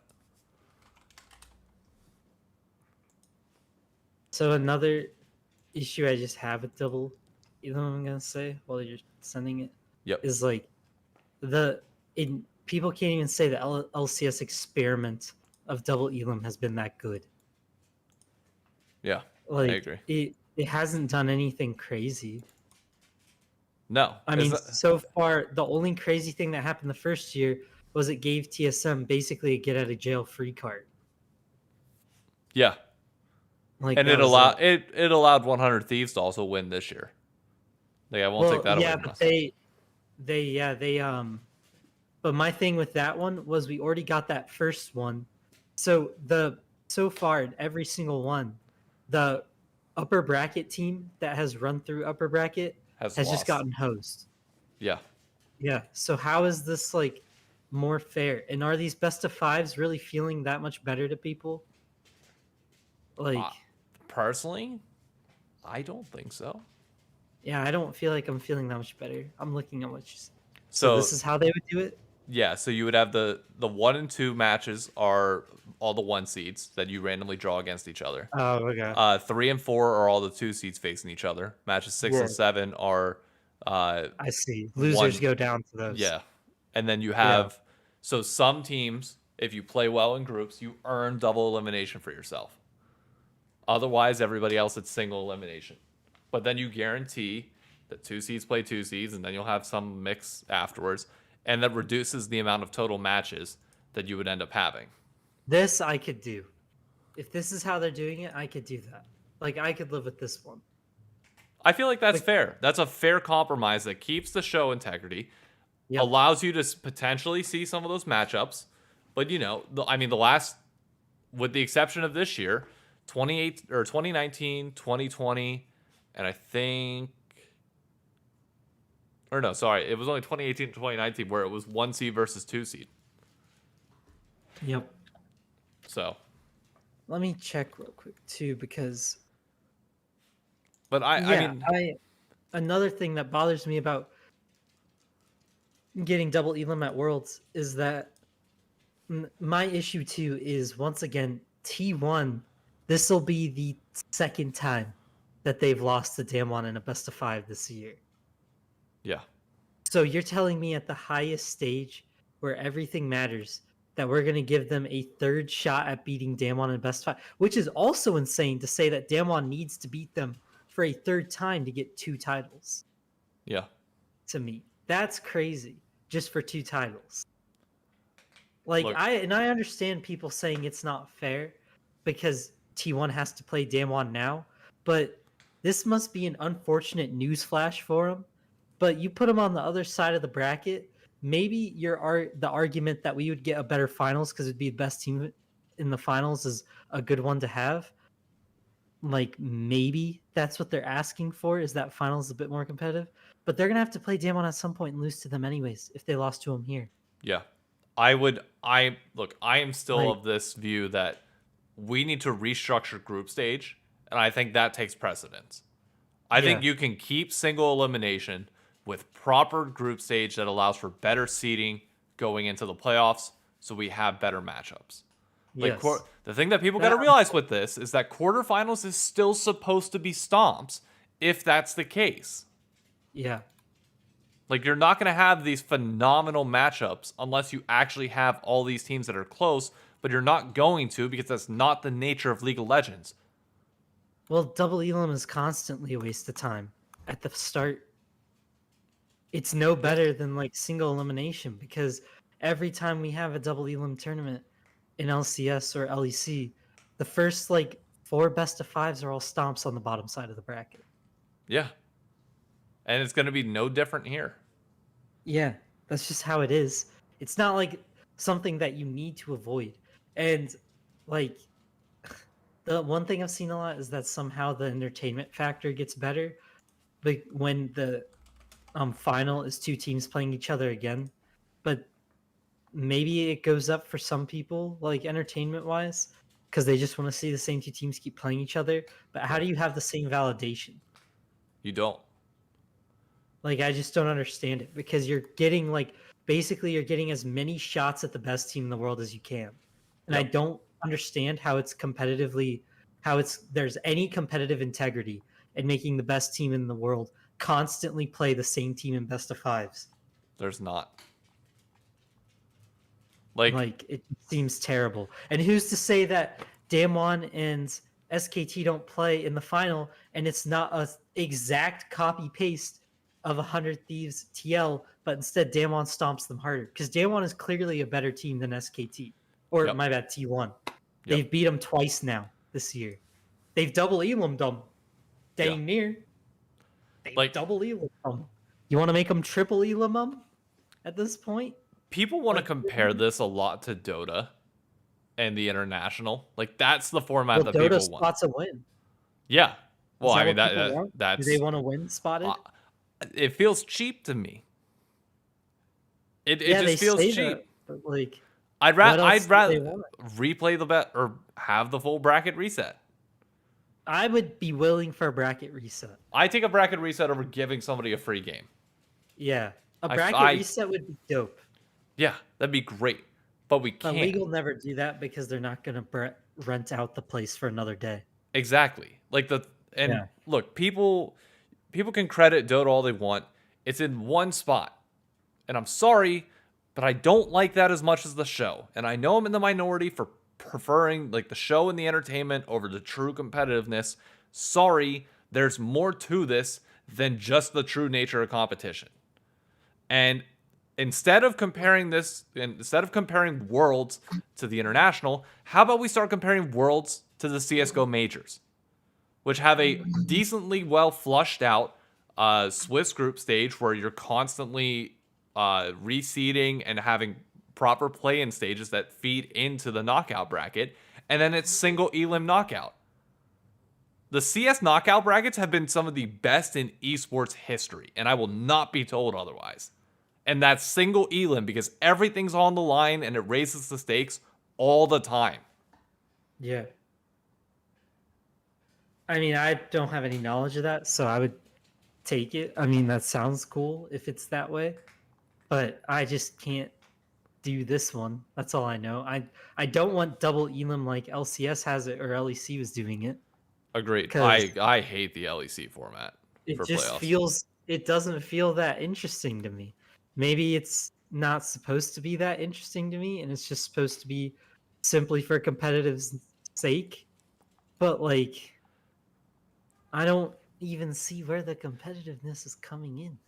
So another issue I just have with double, I'm gonna say while you're sending it, is like people can't even say the LCS experiment of double Elim has been that good. Yeah, like, I agree. It hasn't done anything crazy. No. I mean, so far, the only crazy thing that happened the first year was it gave TSM basically a get out of jail free card. Yeah. Like, and it allowed 100 Thieves to also win this year. Like, I won't take that away from us. But my thing with that one was we already got that first one. So far in every single one, the upper bracket team that has run through upper bracket has just gotten hosed. Yeah. Yeah. So how is this like more fair? And are these best of fives really feeling that much better to people? Like, Personally, I don't think so. yeah, I don't feel like I'm feeling that much better. I'm looking at what you said. So So this is how they would do it? yeah, so you would have the 1 and 2 matches are all the 1 seeds that you randomly draw against each other. Oh, okay. 3 and 4 are all the 2 seeds facing each other. Matches 6 and Yeah. 7 are I see. Losers go down to those. yeah. And then you Yeah. have so some teams, if you play well in groups, you earn double elimination for yourself. Otherwise, everybody else it's single elimination. But then you guarantee that 2 seeds play 2 seeds, and then you'll have some mix afterwards, and that reduces the amount of total matches that you would end up having. This I could do. If this is how they're doing it, I could do that. Like, I could live with this one. I feel like that's fair. That's a fair compromise that keeps the show integrity, Yep. allows you to potentially see some of those matchups. But the last, with the exception of this year, 2019, 2020, and I think, or no, sorry, it was only 2018 and 2019 where it was 1 seed versus 2 seed. Yep. So, Let me check real quick too, because but another thing that bothers me about getting double Elim at Worlds is that my issue too is, once again, T1. This will be the second time that they've lost to Damwon in a best of 5 this year. yeah, So you're telling me at the highest stage where everything matters that we're going to give them a third shot at beating Damwon in best 5, which is also insane to say that Damwon needs to beat them for a third time to get 2 titles. yeah. To me, that's crazy, just for 2 titles. Like, Look, I understand people saying it's not fair because T1 has to play Damwon now, but this must be an unfortunate news flash for him. But you put him on the other side of the bracket, maybe the argument that we would get a better finals because it'd be the best team in the finals is a good one to have. Like, maybe that's what they're asking for, is that finals a bit more competitive. But they're gonna have to play Damwon at some point and lose to them anyways if they lost to him here. yeah. I am still of this view that we need to restructure group stage, and I think that takes precedence. I think you can keep single elimination with proper group stage that allows for better seeding going into the playoffs, so we have better matchups. Like, Yes. the thing that people got to realize with this is that quarterfinals is still supposed to be stomps if that's the case. Yeah. Like, you're not going to have these phenomenal matchups unless you actually have all these teams that are close, but you're not going to because that's not the nature of League of Legends. Well, double Elim is constantly a waste of time at the start. It's no better than like single elimination, because every time we have a double Elim tournament in LCS or LEC, the first like 4 best of 5s are all stomps on the bottom side of the bracket. Yeah. And it's going to be no different here. Yeah, that's just how it is. It's not like something that you need to avoid. And like, the one thing I've seen a lot is that somehow the entertainment factor gets better, but when the final is 2 teams playing each other again. But maybe it goes up for some people, like entertainment wise, because they just want to see the same 2 teams keep playing each other. But how do you have the same validation? You don't. Like, I just don't understand it, because you're getting basically you're getting as many shots at the best team in the world as you can. And I don't understand how there's any competitive integrity in making the best team in the world constantly play the same team in best of 5s. There's not. Like, it seems terrible. And who's to say that Damwon and SKT don't play in the final and it's not a exact copy paste of 100 Thieves TL, but instead Damwon stomps them harder? Because Damwon is clearly a better team than SKT. Or, my bad, T1. They've beat them twice now this year. They've double Elim them. Dang near. They double Elim them. You want to make them triple Elim them at this point? People want to compare this a lot to Dota and the international. Like, that's the format that Dota people want. spots a win. Yeah. Well, I mean, that's... Do they want to win spotted? It feels cheap to me. It just feels cheap. But like, I'd what else I'd do they rather want? replay the bet or have the full bracket reset. I would be willing for a bracket reset. I take a bracket reset over giving somebody a free game. Yeah, a I, bracket I reset would be dope. yeah, that'd be great, but we But can't. League will never do that because they're not gonna rent out the place for another day. Exactly. Like Yeah. look, people can credit Dota all they want. It's in one spot. And I'm sorry, but I don't like that as much as the show. And I know I'm in the minority for preferring like the show and the entertainment over the true competitiveness. Sorry, there's more to this than just the true nature of competition. And instead of comparing Worlds to the International, how about we start comparing Worlds to the CS:GO majors, which have a decently well flushed out Swiss group stage where you're constantly reseeding and having proper play-in stages that feed into the knockout bracket, and then it's single Elim knockout. The CS knockout brackets have been some of the best in esports history, and I will not be told otherwise. And that's single Elim because everything's on the line and it raises the stakes all the time. Yeah. I mean, I don't have any knowledge of that, so I would take it. I mean, that sounds cool if it's that way, but I just can't do this one. That's all I know. I don't want double Elim like LCS has it or LEC was doing it. Agreed. 'Cause I hate the LEC format It for just playoffs. it doesn't feel that interesting to me. Maybe it's not supposed to be that interesting to me and it's just supposed to be simply for competitive sake. But like, I don't even see where the competitiveness is coming in.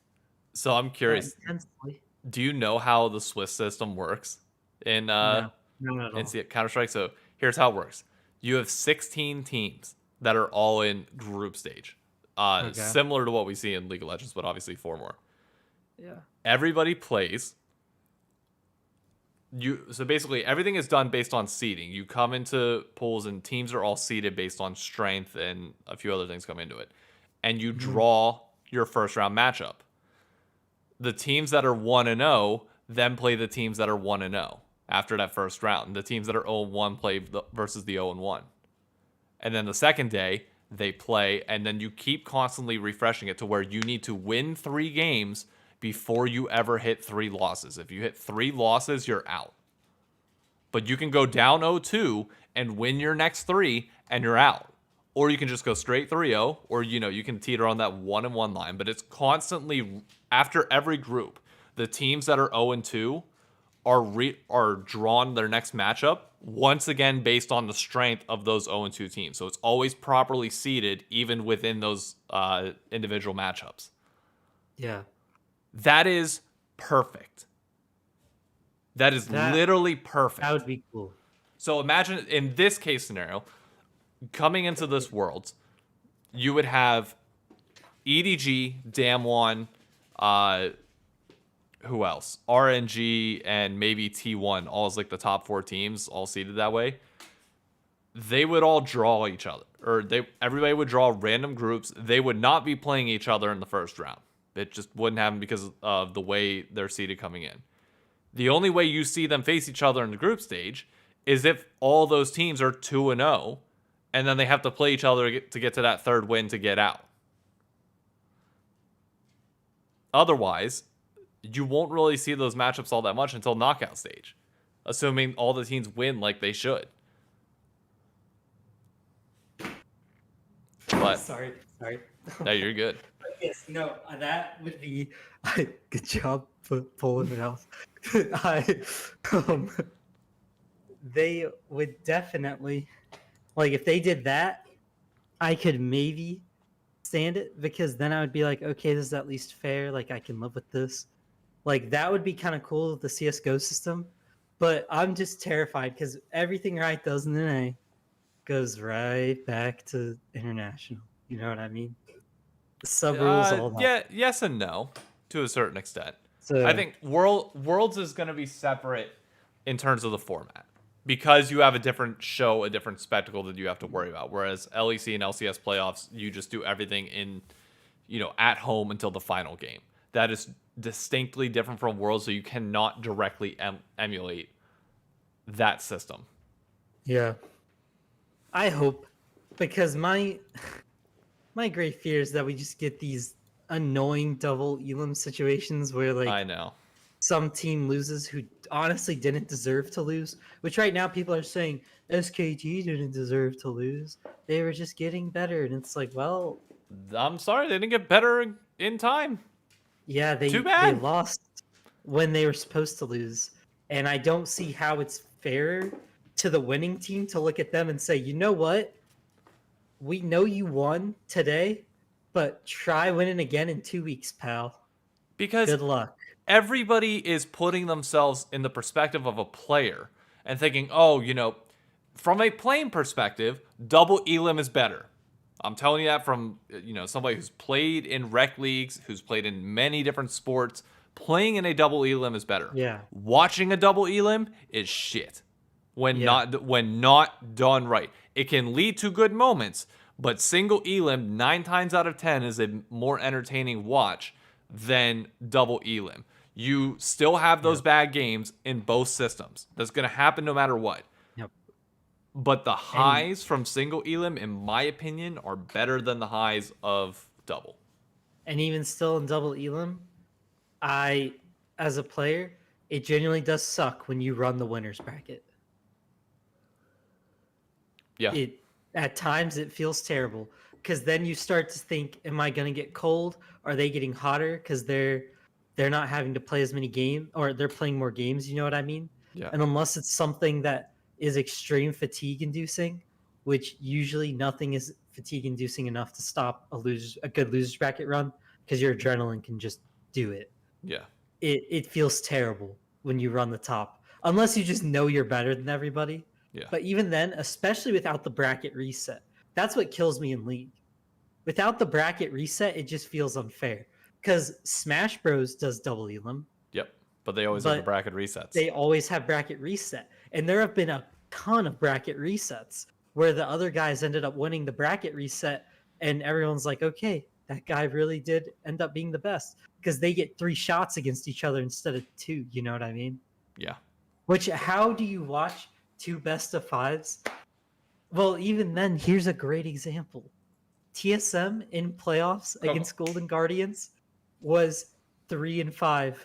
So I'm curious, Intensely. do you know how the Swiss system works in No, not at all. Counter-Strike? So here's how it works. You have 16 teams that are all in group stage. Okay. Similar to what we see in League of Legends, but obviously 4 more. Yeah. Everybody plays. So basically everything is done based on seeding. You come into pools and teams are all seeded based on strength and a few other things come into it. And you draw your first round matchup. The teams that are 1-0 then play the teams that are 1-0 after that first round. The teams that are 0-1 play versus the 0-1. And then the second day they play, and then you keep constantly refreshing it to where you need to win 3 games before you ever hit 3 losses. If you hit 3 losses, you're out. But you can go down 0-2 and win your next 3 and you're out. Or you can just go straight 3-0, or you can teeter on that 1-1 line, but it's constantly after every group, the teams that are 0-2 are drawn their next matchup once again based on the strength of those 0-2 teams. So it's always properly seeded even within those individual matchups. Yeah. That is perfect. That is literally perfect. That would be cool. So imagine in this case scenario, coming into this world, you would have EDG, Damwon, who else? RNG and maybe T1, all as like the top 4 teams, all seeded that way. They would all draw each other, or everybody would draw random groups. They would not be playing each other in the first round. It just wouldn't happen because of the way they're seeded coming in. The only way you see them face each other in the group stage is if all those teams are 2-0, and then they have to play each other to get to that third win to get out. Otherwise, you won't really see those matchups all that much until knockout stage, assuming all the teams win like they should. But Sorry. no, you're good. Yes, no, that would be good job pulling it out. They would definitely if they did that, I could maybe stand it because then I would be like, okay, this is at least fair. Like I can live with this. Like that would be kind of cool with the CS:GO system. But I'm just terrified because everything Riot does in NA goes right back to international. You know what I mean? The sub rules, all that. Yeah, yes and no, to a certain extent. So, I think Worlds is going to be separate in terms of the format because you have a different show, a different spectacle that you have to worry about. Whereas LEC and LCS playoffs, you just do everything in, at home until the final game. that is distinctly different from Worlds, so you cannot directly emulate that system. Yeah. I hope, because my great fear is that we just get these annoying double Elim situations where like I know. some team loses who honestly didn't deserve to lose. Which right now people are saying SKT didn't deserve to lose. They were just getting better, and it's like, well, I'm sorry, they didn't get better in time. yeah, Too they bad. lost when they were supposed to lose, and I don't see how it's fair to the winning team to look at them and say, you know what? We know you won today, but try winning again in 2 weeks, pal. Because Good luck. everybody is putting themselves in the perspective of a player and thinking, oh, from a playing perspective, double Elim is better. I'm telling you that from, somebody who's played in rec leagues, who's played in many different sports. Playing in a double Elim is better. Yeah. Watching a double Elim is shit when not done right. It can lead to good moments, but single Elim 9 times out of 10 is a more entertaining watch than double Elim. You still have those bad games in both systems. That's going to happen no matter what. Yep. But the highs from single Elim, in my opinion, are better than the highs of double. And even still in double Elim, as a player, it genuinely does suck when you run the winners bracket. Yeah. At times it feels terrible because then you start to think, am I going to get cold? Are they getting hotter because they're not having to play as many games, or they're playing more games? You know what I mean? Yeah. And unless it's something that is extreme fatigue inducing, which usually nothing is fatigue inducing enough to stop a good losers bracket run, because your adrenaline can just do it. Yeah. It feels terrible when you run the top, unless you just know you're better than everybody. Yeah. But even then, especially without the bracket reset, that's what kills me in League. Without the bracket reset, it just feels unfair. Because Smash Bros does double Elim. Yep. But they always have the bracket resets. They always have bracket reset. And there have been a ton of bracket resets where the other guys ended up winning the bracket reset, and everyone's like, okay, that guy really did end up being the best. Because they get 3 shots against each other instead of 2. You know what I mean? Yeah. Which, how do you watch 2 best of 5s? Well, even then, here's a great example. TSM in playoffs against Golden Guardians was 3-5.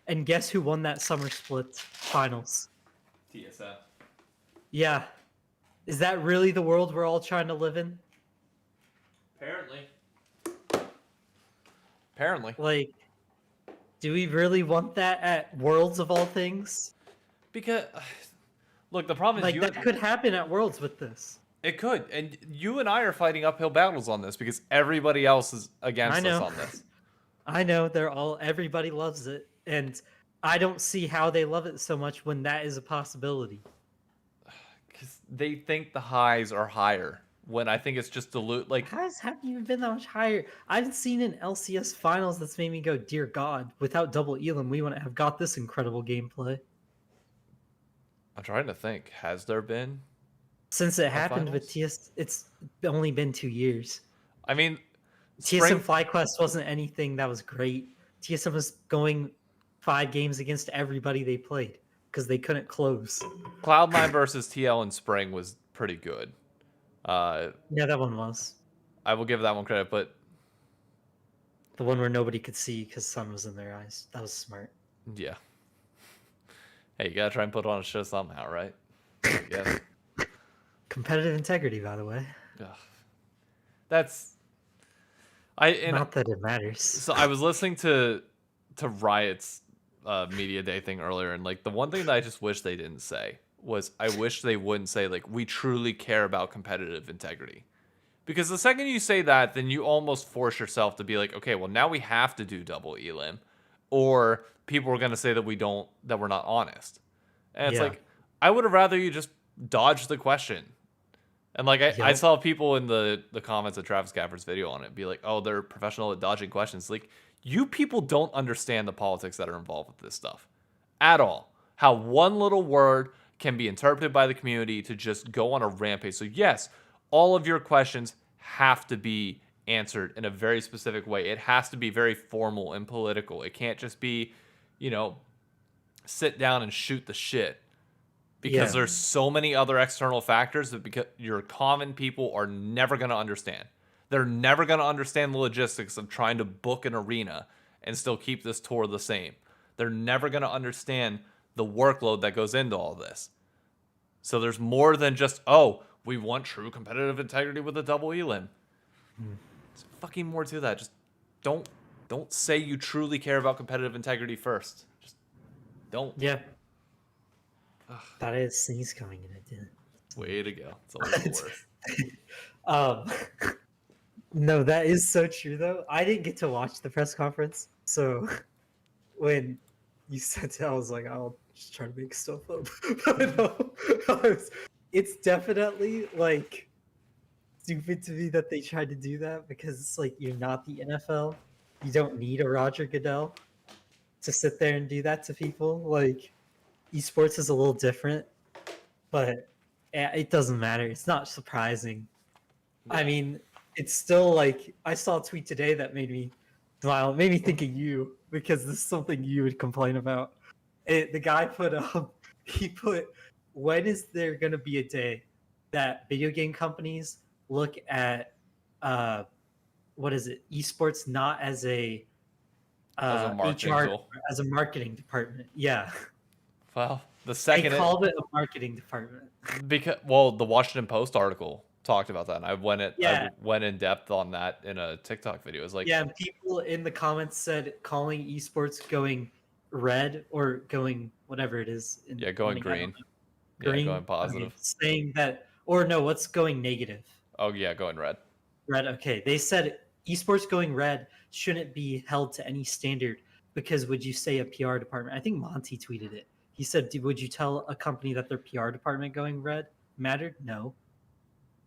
And guess who won that summer split finals? TSM. Yeah. Is that really the world we're all trying to live in? Apparently. Like, do we really want that at Worlds of all things? Because, look, the problem is Like, that could happen at Worlds with this. It could. And you and I are fighting uphill battles on this because everybody else is against us on this. I know everybody loves it. And I don't see how they love it so much when that is a possibility. Because they think the highs are higher when I think it's just dilute. Like, highs haven't even been that much higher. I've seen in LCS finals that's made me go, dear God, without double Elim, we wouldn't have got this incredible gameplay. I'm trying to think. Has there been? Since it happened with TS, it's only been 2 years. I mean, TSM FlyQuest wasn't anything that was great. TSM was going 5 games against everybody they played because they couldn't close. Cloud9 versus TL in Spring was pretty good. Yeah, that one was. I will give that one credit, but the one where nobody could see because sun was in their eyes. That was smart. Yeah. Hey, you gotta try and put on a show somehow, right? Yeah. Competitive integrity, by the way. Ugh. That's not that it matters. So I was listening to Riot's media day thing earlier, and like the one thing that I just wish they didn't say was I wish they wouldn't say like we truly care about competitive integrity. Because the second you say that, then you almost force yourself to be like, okay, well now we have to do double Elim, or people are gonna say that we're not honest. And it's like I would have rather you just dodge the question. And like I saw people in the comments of Travis Gaffer's video on it be like, oh, they're professional at dodging questions. Like, you people don't understand the politics that are involved with this stuff at all. How one little word can be interpreted by the community to just go on a rampage. So yes, all of your questions have to be answered in a very specific way. It has to be very formal and political. It can't just be, sit down and shoot the shit. Because there's so many other external factors that because your common people are never going to understand. They're never going to understand the logistics of trying to book an arena and still keep this tour the same. They're never going to understand the workload that goes into all this. So there's more than just, we want true competitive integrity with a double Elim. There's fucking more to that. Just don't say you truly care about competitive integrity first. Just don't. Yeah. Thought I had a sneeze coming and it didn't. Way to go. It's always the worst. No, that is so true though. I didn't get to watch the press conference, so when you said that, I was like, I'll just try to make stuff up. But no, it's definitely like stupid to me that they tried to do that because it's like you're not the NFL. You don't need a Roger Goodell to sit there and do that to people. Like, esports is a little different, but it doesn't matter. It's not surprising. Yeah. I mean, it's still like, I saw a tweet today that made me smile. It made me think of you because this is something you would complain about. The guy he put, when is there going to be a day that video game companies look at, esports not as a HR, tool. As a marketing department. Yeah. Well, the second they called it a marketing department because the Washington Post article talked about that, and I went in depth on that in a TikTok video. It was like, and people in the comments said calling esports going red or going whatever it is. Going green. Green, going positive. Saying that, or no, what's going negative? Oh yeah, going red. Red. Okay, they said esports going red shouldn't be held to any standard because would you say a PR department? I think Monty tweeted it. He said, would you tell a company that their PR department going red mattered? No.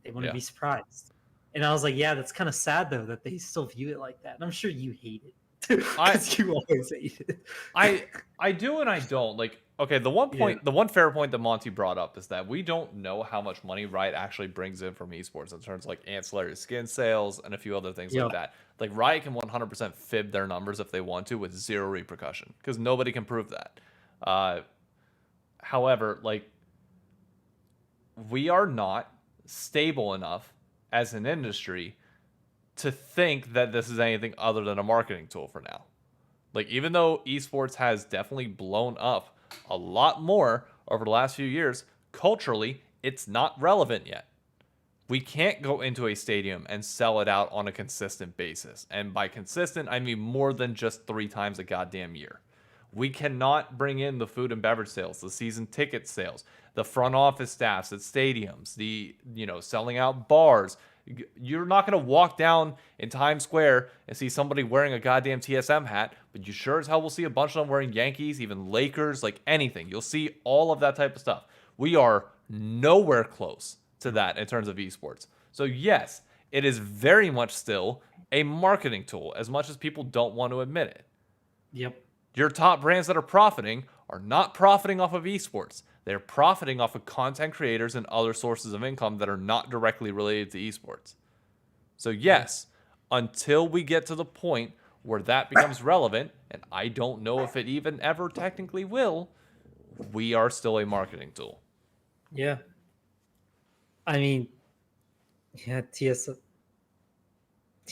They wouldn't be surprised. And I was like, yeah, that's kind of sad, though, that they still view it like that. And I'm sure you hate it. Because you always hate it. I do and I don't. Like, okay, the one fair point that Monty brought up is that we don't know how much money Riot actually brings in from esports in terms of like ancillary skin sales and a few other things like that. Like, Riot can 100% fib their numbers if they want to with zero repercussion because nobody can prove that. However, like, we are not stable enough as an industry to think that this is anything other than a marketing tool for now. Like, even though esports has definitely blown up a lot more over the last few years, culturally, it's not relevant yet. We can't go into a stadium and sell it out on a consistent basis. And by consistent, I mean more than just 3 times a goddamn year. We cannot bring in the food and beverage sales, the season ticket sales, the front office staffs at stadiums, the, selling out bars. You're not going to walk down in Times Square and see somebody wearing a goddamn TSM hat, but you sure as hell will see a bunch of them wearing Yankees, even Lakers, like anything. You'll see all of that type of stuff. We are nowhere close to that in terms of esports. So yes, it is very much still a marketing tool, as much as people don't want to admit it. Yep. Your top brands that are profiting are not profiting off of esports. They're profiting off of content creators and other sources of income that are not directly related to esports. So yes, until we get to the point where that becomes relevant, and I don't know if it even ever technically will, we are still a marketing tool. Yeah. I mean, yeah, TSM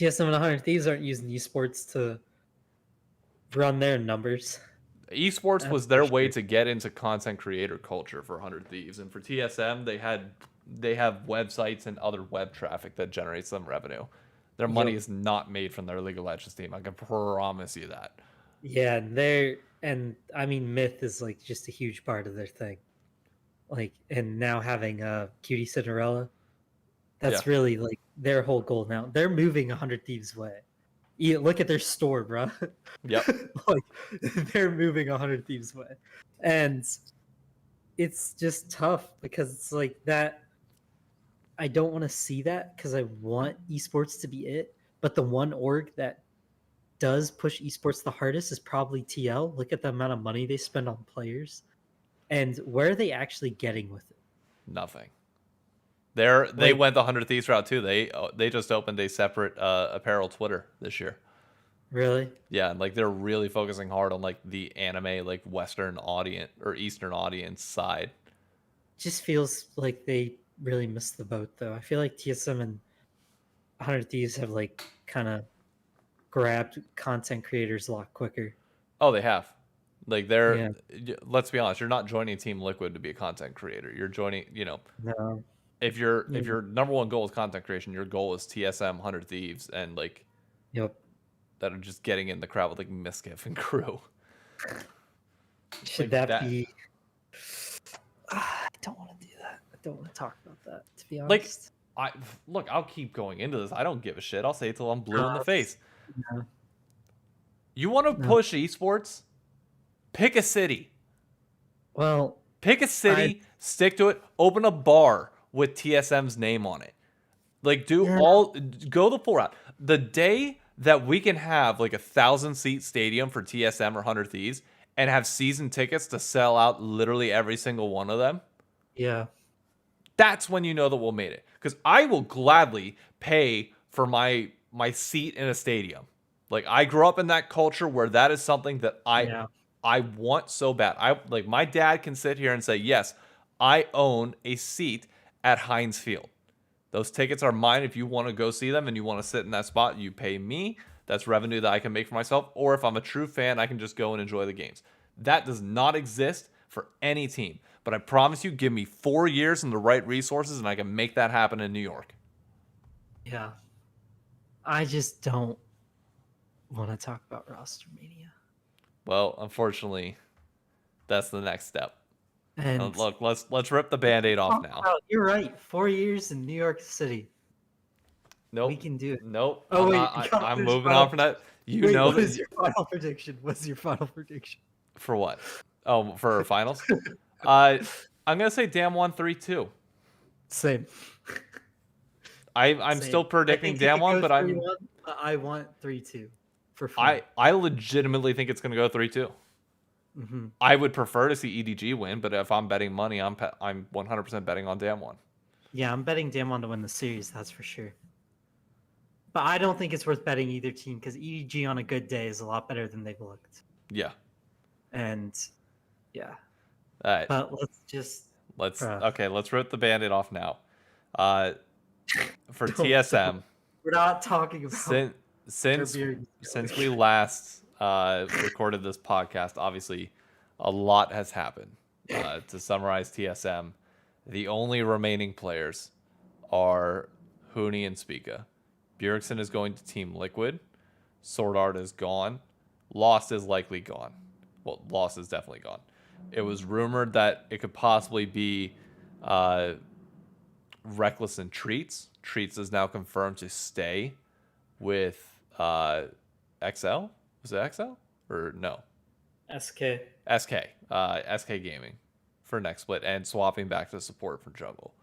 and 100 Thieves aren't using esports to run their numbers. Esports was their way to get into content creator culture for 100 Thieves, and for TSM they have websites and other web traffic that generates them revenue. Their money is not made from their League of Legends team. I can promise you that. Yeah, I mean, Myth is like just a huge part of their thing. Like, and now having Cutie Cinderella, that's really like their whole goal now. They're moving 100 Thieves way. Look at their store, bro. Yep. Like, they're moving 100 Thieves way. And it's just tough because it's like that. I don't want to see that because I want esports to be it. But the one org that does push esports the hardest is probably TL. Look at the amount of money they spend on players. And where are they actually getting with it? Nothing. They Like, went the 100 Thieves route too. They just opened a separate apparel Twitter this year. really? Yeah, and like they're really focusing hard on like the anime like Western audience or Eastern audience side. Just feels like they really missed the boat, though. I feel like TSM and 100 Thieves have like kind of grabbed content creators a lot quicker. Oh, they have. Like Yeah. let's be honest, you're not joining Team Liquid to be a content creator. You're joining, No. if your number one goal is content creation, your goal is TSM, 100 Thieves, and like Yep. that are just getting in the crowd with like Miskiff and crew. Should Like that be? I don't want to do that. I don't want to talk about that. To be Like honest. I'll keep going into this. I don't give a shit. I'll say it till I'm blue in the Uh, face. No. You want to No. push esports? Pick a city. Well, Pick a city, stick to it, open a bar with TSM's name on it. Like go the full route. The day that we can have like 1,000-seat stadium for TSM or 100 Thieves and have season tickets to sell out literally every single one of them, yeah. that's when you know that we'll made it. Because I will gladly pay for my seat in a stadium. Like I grew up in that culture where that is something that I want so bad. I like my dad can sit here and say, yes, I own a seat at Heinz Field. Those tickets are mine. If you want to go see them and you want to sit in that spot, you pay me. That's revenue that I can make for myself. Or if I'm a true fan, I can just go and enjoy the games. That does not exist for any team. But I promise you, give me 4 years and the right resources, and I can make that happen in New York. Yeah. I just don't want to talk about Rostermania. Well, unfortunately, that's the next step. And Look, let's rip the Band-Aid off now. You're right. 4 years in New York City. Nope. We can do it. Nope. Oh, I'm moving on from that. What is your final prediction? What's your final prediction? For what? Oh, for finals? I'm gonna say Damwon 3-2. Same. I'm still predicting Damwon, but I want 3-2 for fun. I legitimately think it's gonna go 3-2. Mm-hmm. I would prefer to see EDG win, but if I'm betting money, I'm 100% betting on Damwon. Yeah, I'm betting Damwon to win the series. That's for sure. But I don't think it's worth betting either team because EDG on a good day is a lot better than they've looked. Yeah. And yeah. All right. But let's rip the Band-Aid off now. For TSM, we're not talking about since we last recorded this podcast, obviously a lot has happened. To summarize TSM, the only remaining players are Huni and Spica. Bjergsen is going to Team Liquid. Sword Art is gone. Lost is likely gone. Well, Lost is definitely gone. It was rumored that it could possibly be Reckless and Treats. Treats is now confirmed to stay with XL. Was it XL? Or no? SK. SK Gaming for next split and swapping back to support for jungle.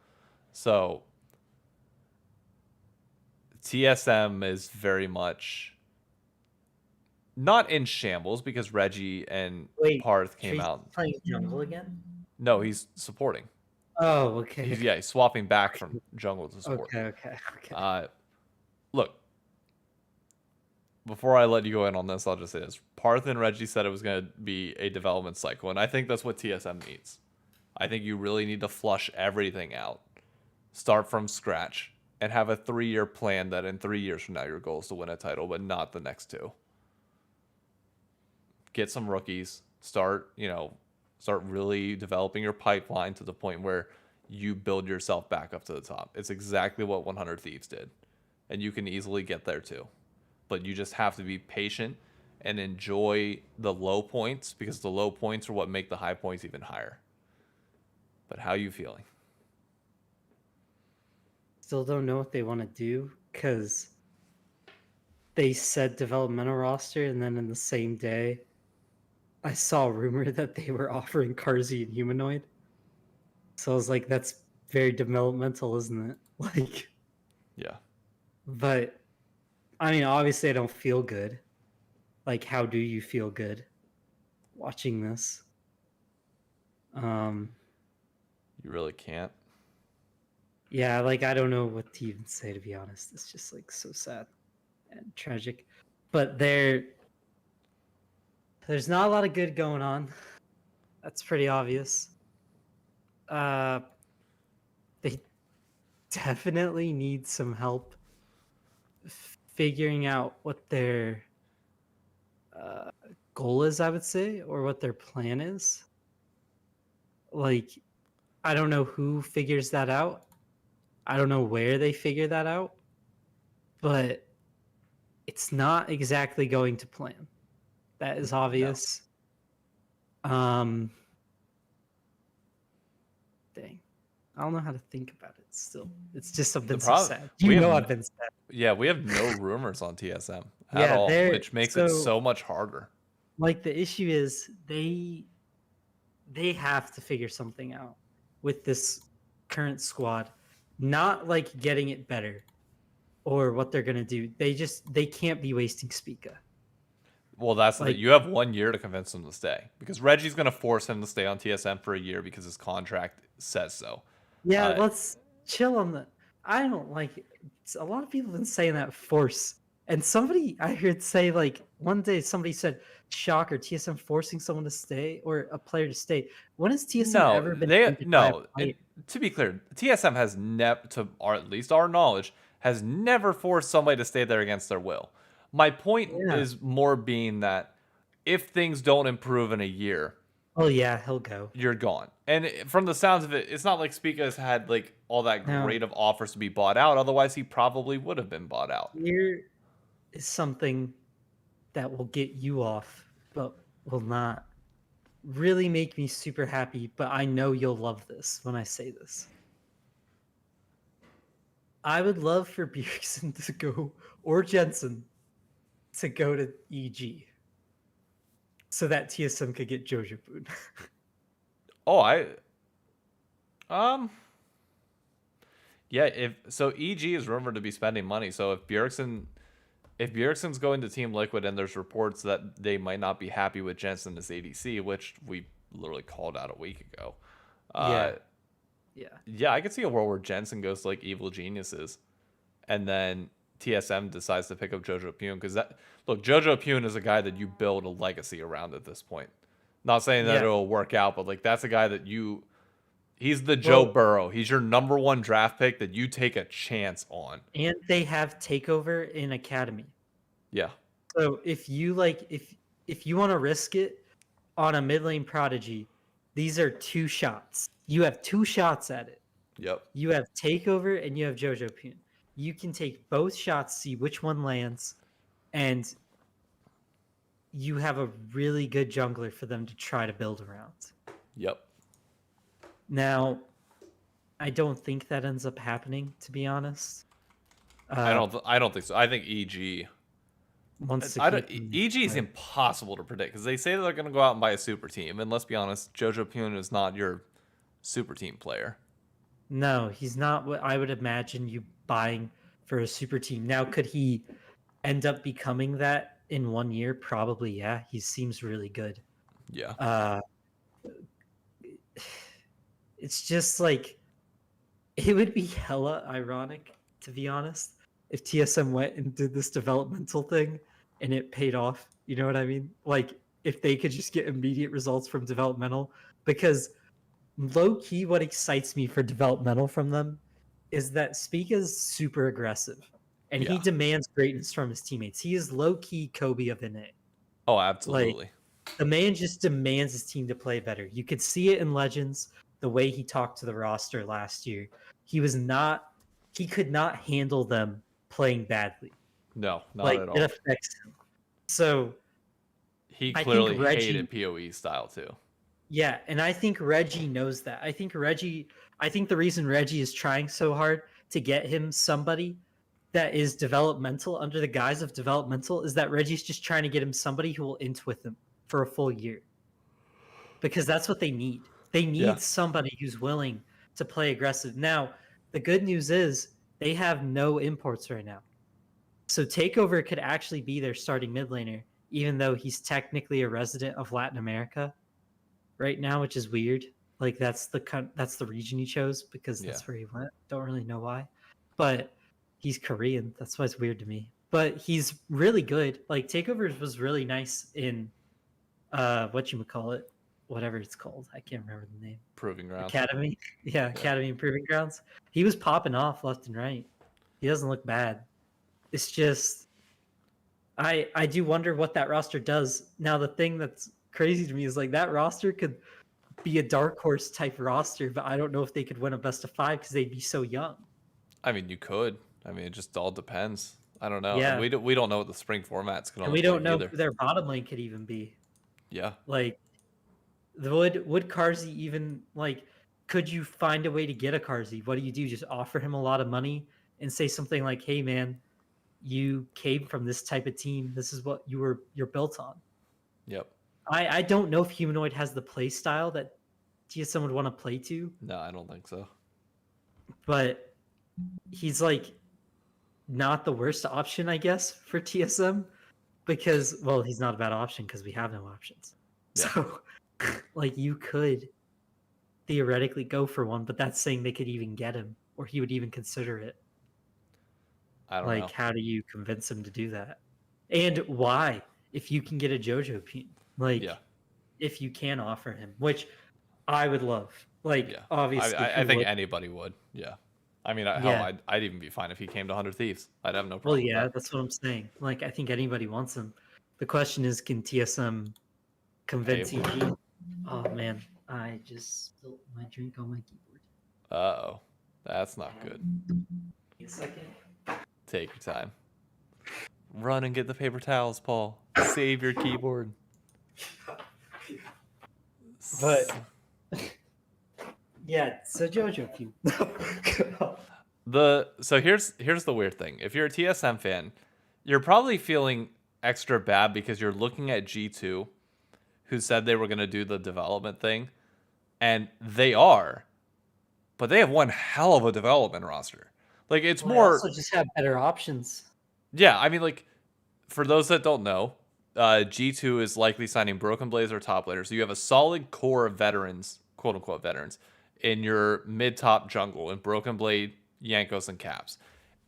So TSM is very much not in shambles because Reggie and Parth came out. Playing jungle again? No, he's supporting. Oh, okay. He's swapping back from jungle to support. Okay. Look, before I let you go in on this, I'll just say this. Parth and Reggie said it was going to be a development cycle, and I think that's what TSM needs. I think you really need to flush everything out, start from scratch, and have a 3-year plan that in 3 years from now your goal is to win a title, but not the next 2. Get some rookies, start really developing your pipeline to the point where you build yourself back up to the top. It's exactly what 100 Thieves did, and you can easily get there too. But you just have to be patient and enjoy the low points because the low points are what make the high points even higher. But how are you feeling? Still don't know what they want to do because they said developmental roster, and then in the same day, I saw a rumor that they were offering Karzi and Humanoid. So I was like, that's very developmental, isn't it? Like, yeah. But I mean, obviously, I don't feel good. Like, how do you feel good watching this? You really can't. Yeah, like I don't know what to even say, to be honest. It's just like so sad and tragic. But there's not a lot of good going on. That's pretty obvious. Uh they definitely need some help figuring out what their uh, goal is, I would say, or what their plan is. Like, I don't know who figures that out. I don't know where they figure that out, but it's not exactly going to plan. That is obvious. Um, dang, I don't know how to think about it. Still, it's just something so sad. we have I've been sad. Yeah, we have no rumors on TSM at Yeah, all, they're which makes it so much harder. Like the issue is they have to figure something out with this current squad, not like getting it better or what they're gonna do. They can't be wasting Spica. Well, that's Like- you have 1 year to convince him to stay because Reggie's going to force him to stay on TSM for a year because his contract says so. Yeah, let's chill on the. I don't like it. A lot of people have been saying that force, and somebody I heard say like one day somebody said, "Shocker, TSM forcing someone to stay or a player to stay." When has TSM ever been? To be clear, TSM has never, to our, at least our knowledge, has never forced somebody to stay there against their will. My point is more being that if things don't improve in a year, oh yeah, he'll go. You're gone. And from the sounds of it, it's not like Spica has had like all that great of offers to be bought out. Otherwise, he probably would have been bought out. Here is something that will get you off, but will not really make me super happy. But I know you'll love this when I say this. I would love for Bjergsen to go, or Jensen to go to EG, so that TSM could get Jojo Boon. Yeah. EG is rumored to be spending money. So if Bjergsen's going to Team Liquid and there's reports that they might not be happy with Jensen as ADC, which we literally called out a week ago. Yeah, I could see a world where Jensen goes to like Evil Geniuses, and then TSM decides to pick up Jojo Pune because Jojo Pune is a guy that you build a legacy around at this point. Not saying that it'll work out, but like that's a guy that he's the Joe Burrow. He's your number 1 draft pick that you take a chance on. And they have takeover in Academy. Yeah. So if you if you want to risk it on a mid lane prodigy, these are 2 shots. You have 2 shots at it. Yep. You have takeover and you have Jojo Pune. You can take both shots, see which one lands, and you have a really good jungler for them to try to build around. Yep. Now, I don't think that ends up happening, to be honest. I don't think so. I think EG. EG is impossible to predict because they say they're going to go out and buy a super team, and let's be honest, Jojo Pune is not your super team player. No, he's not what I would imagine you buying for a super team. Now, could he end up becoming that in 1 year? Probably, yeah. He seems really good. Yeah. It's just like it would be hella ironic, to be honest, if TSM went and did this developmental thing and it paid off. You know what I mean? Like if they could just get immediate results from developmental, because low key, what excites me for developmental from them is that Spica's super aggressive and he demands greatness from his teammates. He is low key Kobe of NA. Oh, absolutely. Like, the man just demands his team to play better. You could see it in Legends, the way he talked to the roster last year. He could not handle them playing badly. No, not at all. It affects him. So he clearly hated PoE style too. Yeah, and I think Reggie knows that. I think the reason Reggie is trying so hard to get him somebody that is developmental under the guise of developmental is that Reggie's just trying to get him somebody who will int with him for a full year. Because that's what they need. They need somebody who's willing to play aggressive. Now, the good news is they have no imports right now. So Takeover could actually be their starting mid laner, even though he's technically a resident of Latin America right now, which is weird. Like that's the region he chose because that's where he went. Don't really know why, but he's Korean. That's why it's weird to me. But he's really good. Like Takeovers was really nice in whatchamacallit, whatever it's called. I can't remember the name. Proving Grounds. Academy. Yeah, Academy and Proving Grounds. He was popping off left and right. He doesn't look bad. It's just I do wonder what that roster does. Now the thing that's crazy to me is like that roster could be a dark horse type roster, but I don't know if they could win a best of 5 because they'd be so young. I mean, you could. I mean, it just all depends. I don't know. Yeah. And we don't know what the spring format's going to And look we don't like know either. who their bottom lane could even be. Yeah. Like, would Carzzy even, like, could you find a way to get a Carzzy? What do? Just offer him a lot of money and say something like, hey, man, you came from this type of team. This is what you're built on. Yep. I don't know if Humanoid has the play style that TSM would want to play to. No, I don't think so. But he's like not the worst option, I guess, for TSM because, well, he's not a bad option because we have no options. Yeah. So, like, you could theoretically go for one, but that's saying they could even get him or he would even consider it. I don't know. Like, how do you convince him to do that? And why? If you can get a JoJo Peen, like, if you can offer him, which I would love. Like, obviously, I think anybody would. Yeah. I mean, I'd even be fine if he came to 100 Thieves. I'd have no problem. Well, yeah, that's what I'm saying. Like, I think anybody wants him. The question is, can TSM convince EG? Oh man, I just spilled my drink on my keyboard. Uh-oh, that's not good. A second. Take your time. Run and get the paper towels, Paul. Save your keyboard. But yeah, so JoJo Peen. So here's the weird thing. If you're a TSM fan, you're probably feeling extra bad because you're looking at G2, who said they were going to do the development thing, and they are, but they have one hell of a development roster. Like, it's more. They also just have better options. Yeah, I mean, like, for those that don't know, G2 is likely signing Broken Blaze or top laner. So you have a solid core of veterans, quote unquote veterans, in your mid top jungle in Broken Blade, Yankos, and Caps.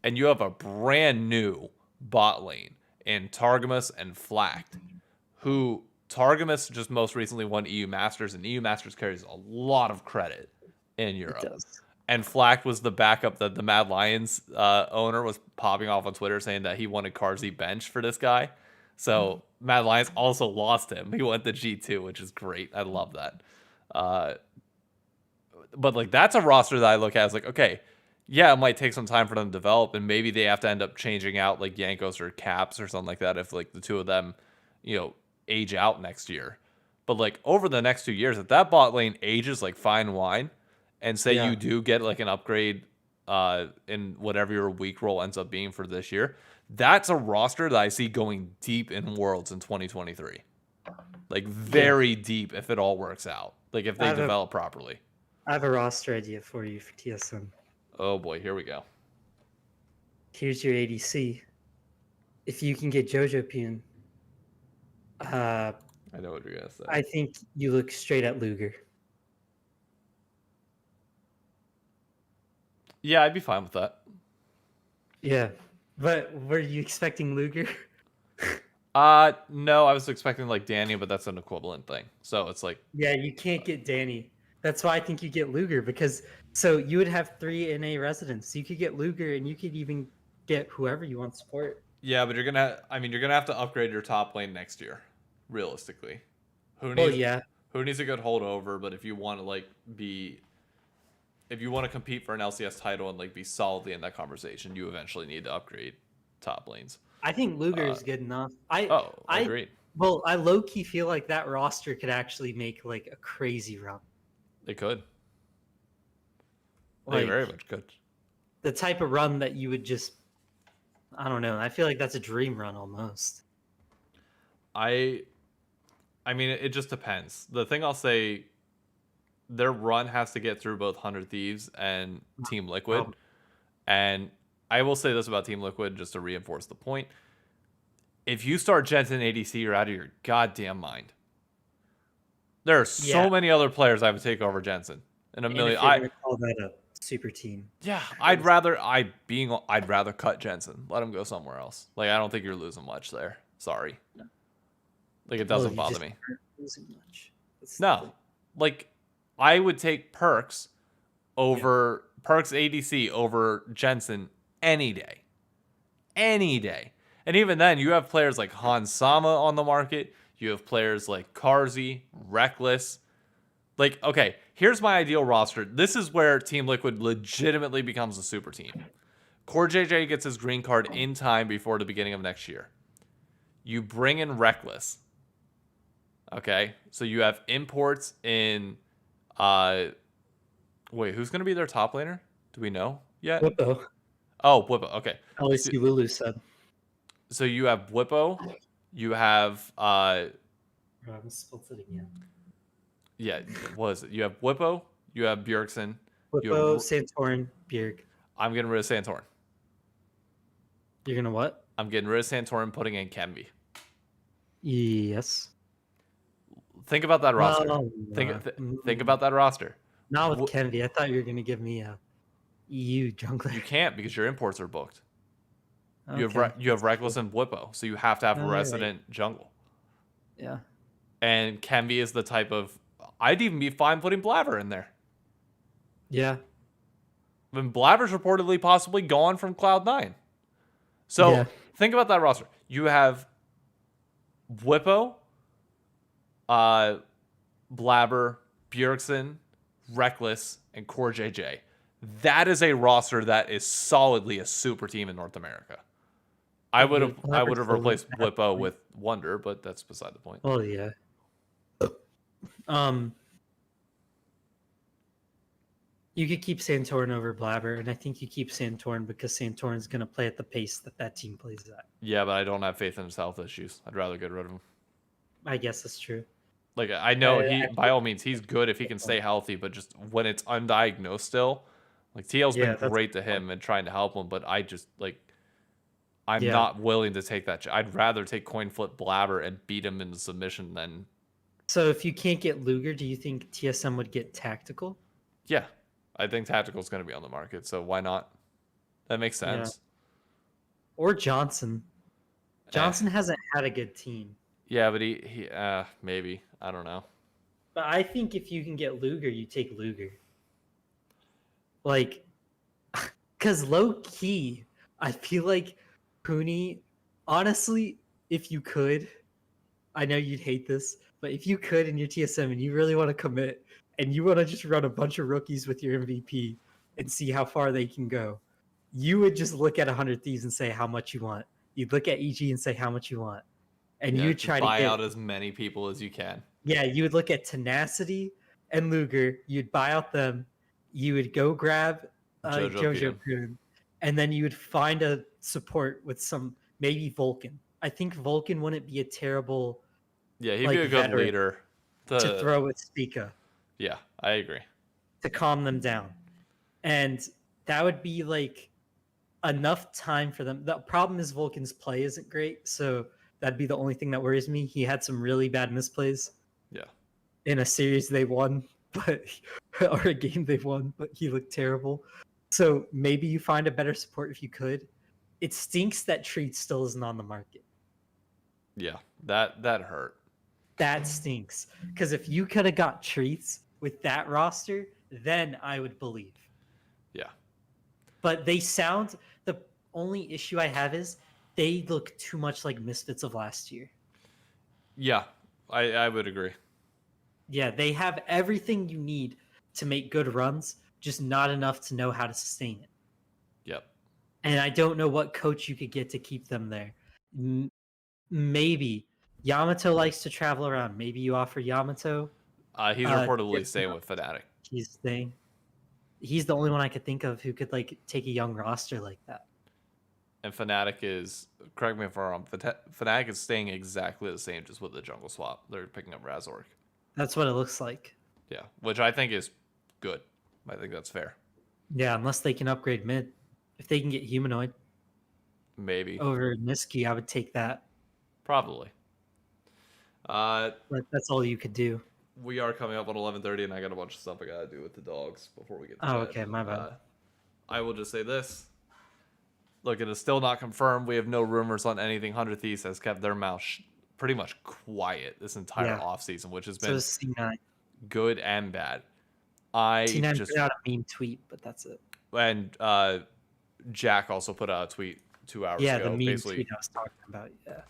And you have a brand new bot lane in Targamas and Flacked, who Targamas just most recently won EU Masters, and EU Masters carries a lot of credit in Europe. It does. And Flack was the backup that the Mad Lions owner was popping off on Twitter saying that he wanted Carzzy bench for this guy. So Mad Lions also lost him. He went to G2, which is great. I love that. But like, that's a roster that I look at as like, okay, yeah, it might take some time for them to develop, and maybe they have to end up changing out like Yankos or Caps or something like that if like the two of them, age out next year. But like, over the next 2 years, if that bot lane ages like fine wine, and say you do get like an upgrade in whatever your weak role ends up being for this year, that's a roster that I see going deep in Worlds in 2023. Like, very deep if it all works out. Like, if they develop properly. I have a roster idea for you for TSM. Oh boy, here we go. Here's your ADC. If you can get JoJo Peen, I know what you're gonna say. I think you look straight at Luger. Yeah, I'd be fine with that. Yeah, but were you expecting Luger? No, I was expecting like Danny, but that's an equivalent thing. So it's like, yeah, you can't get Danny. That's why I think you get Luger, because so you would have 3 NA residents. You could get Luger, and you could even get whoever you want support. Yeah, but you're gonna have to upgrade your top lane next year, realistically. Who needs a good holdover? But if you want to if you want to compete for an LCS title and like be solidly in that conversation, you eventually need to upgrade top lanes. I think Luger is good enough. I agree. Well, I low key feel like that roster could actually make like a crazy run. They could. Like, they very much could. The type of run that you would just, I don't know. I feel like that's a dream run almost. I mean, it just depends. The thing I'll say, their run has to get through both 100 Thieves and Team Liquid. And I will say this about Team Liquid, just to reinforce the point. If you start Jensen ADC, you're out of your goddamn mind. There are so Yeah. many other players I would take over Jensen. And a And million. if you're gonna call that a super team, Yeah, I'd rather cut Jensen. Let him go somewhere else. Like, I don't think you're losing much there. Sorry. Like, it doesn't bother me. aren't losing much. No. Like, I would take Perks over Perks ADC over Jensen any day. Any day. And even then, you have players like Han Sama on the market. You have players like Karzi, Reckless. Like, okay, here's my ideal roster. This is where Team Liquid legitimately becomes a super team. Core JJ gets his green card in time before the beginning of next year. You bring in Reckless. Okay, so you have imports in. Wait, who's going to be their top laner? Do we know yet? Whippo. Oh, Whippo. Okay. LEC Lulu said. So you have Whippo. You have. I spelled it again. Yeah, what is it? You have Whippo. You have Bjergsen. Whippo, Santorin, Bjerg. I'm getting rid of Santorin. You're gonna what? I'm getting rid of Santorin, putting in Kenvi. Yes. Think about that roster. Oh, Think about that roster. Not with Kenvi. I thought you were gonna give me a EU jungler. You can't because your imports are booked. Okay. You have Reckless and Whippo, so you have to have a resident jungle. Yeah. And Kenvi is the type of. I'd even be fine putting Blaver in there. Yeah. When Blaver's reportedly possibly gone from Cloud9. So think about that roster. You have Whippo, Blabber, Bjergsen, Reckless, and Core JJ. That is a roster that is solidly a super team in North America. I would have replaced Whippo with Wonder, but that's beside the point. Oh yeah. You could keep Santorin over Blabber, and I think you keep Santorin because Santorin's going to play at the pace that team plays at. Yeah, but I don't have faith in his health issues. I'd rather get rid of him. I guess that's true. Like, I know by all means, he's good if he can stay healthy, but just when it's undiagnosed still, like, TL's been great to him and trying to help him, but I just, like, I'm not willing to take that. I'd rather take coin flip Blabber and beat him into submission than. So if you can't get Luger, do you think TSM would get Tactical? Yeah. I think Tactical's going to be on the market, so why not? That makes sense. Yeah. Or Johnson. Johnson hasn't had a good team. Yeah, but he maybe. I don't know. But I think if you can get Luger, you take Luger. Like, because low key, I feel like Pooney, honestly, if you could, I know you'd hate this, but if you could in your TSM and you really want to commit, and you want to just run a bunch of rookies with your MVP and see how far they can go, you would just look at 100 Thieves and say how much you want. You'd look at EG and say how much you want. And you'd try to buy out as many people as you can. Yeah, you would look at Tenacity and Luger. You'd buy out them. You would go grab Jojo Poon. And then you would find a support with maybe Vulcan. I think Vulcan wouldn't be a terrible... Yeah, he'd be a good leader. To throw with Spica. Yeah, I agree. To calm them down. And that would be like enough time for them. The problem is Vulcan's play isn't great, so that'd be the only thing that worries me. He had some really bad misplays. Yeah. In a series they won, or a game they won, but he looked terrible. So maybe you find a better support if you could. It stinks that Treat still isn't on the market. Yeah, that hurt. That stinks. Because if you could have got Treats with that roster, then I would believe. Yeah. But the only issue I have is they look too much like Misfits of last year. Yeah, I would agree. Yeah, they have everything you need to make good runs, just not enough to know how to sustain it. Yep. And I don't know what coach you could get to keep them there. Maybe Yamato likes to travel around. Maybe you offer Yamato. He's reportedly staying with Fnatic. He's staying. He's the only one I could think of who could like take a young roster like that. And Fnatic is, correct me if I'm wrong, Fnatic is staying exactly the same, just with the jungle swap. They're picking up Razork. That's what it looks like. Yeah, which I think is good. I think that's fair. Yeah, unless they can upgrade mid. If they can get Humanoid. Maybe. Over Niski, I would take that. Probably. But that's all you could do. we are coming up on 11:30, and I got a bunch of stuff I gotta do with the dogs before we get to Oh, bed. okay, my bad. I will just say this. Look, it is still not confirmed. We have no rumors on anything. 100 Thieves has kept their mouth pretty much quiet this entire offseason, which has So been C9. good and bad. C9 put out a meme tweet, but that's it. And Jack also put out a tweet 2 hours Yeah, ago. the meme basically, tweet I was talking about. Yeah.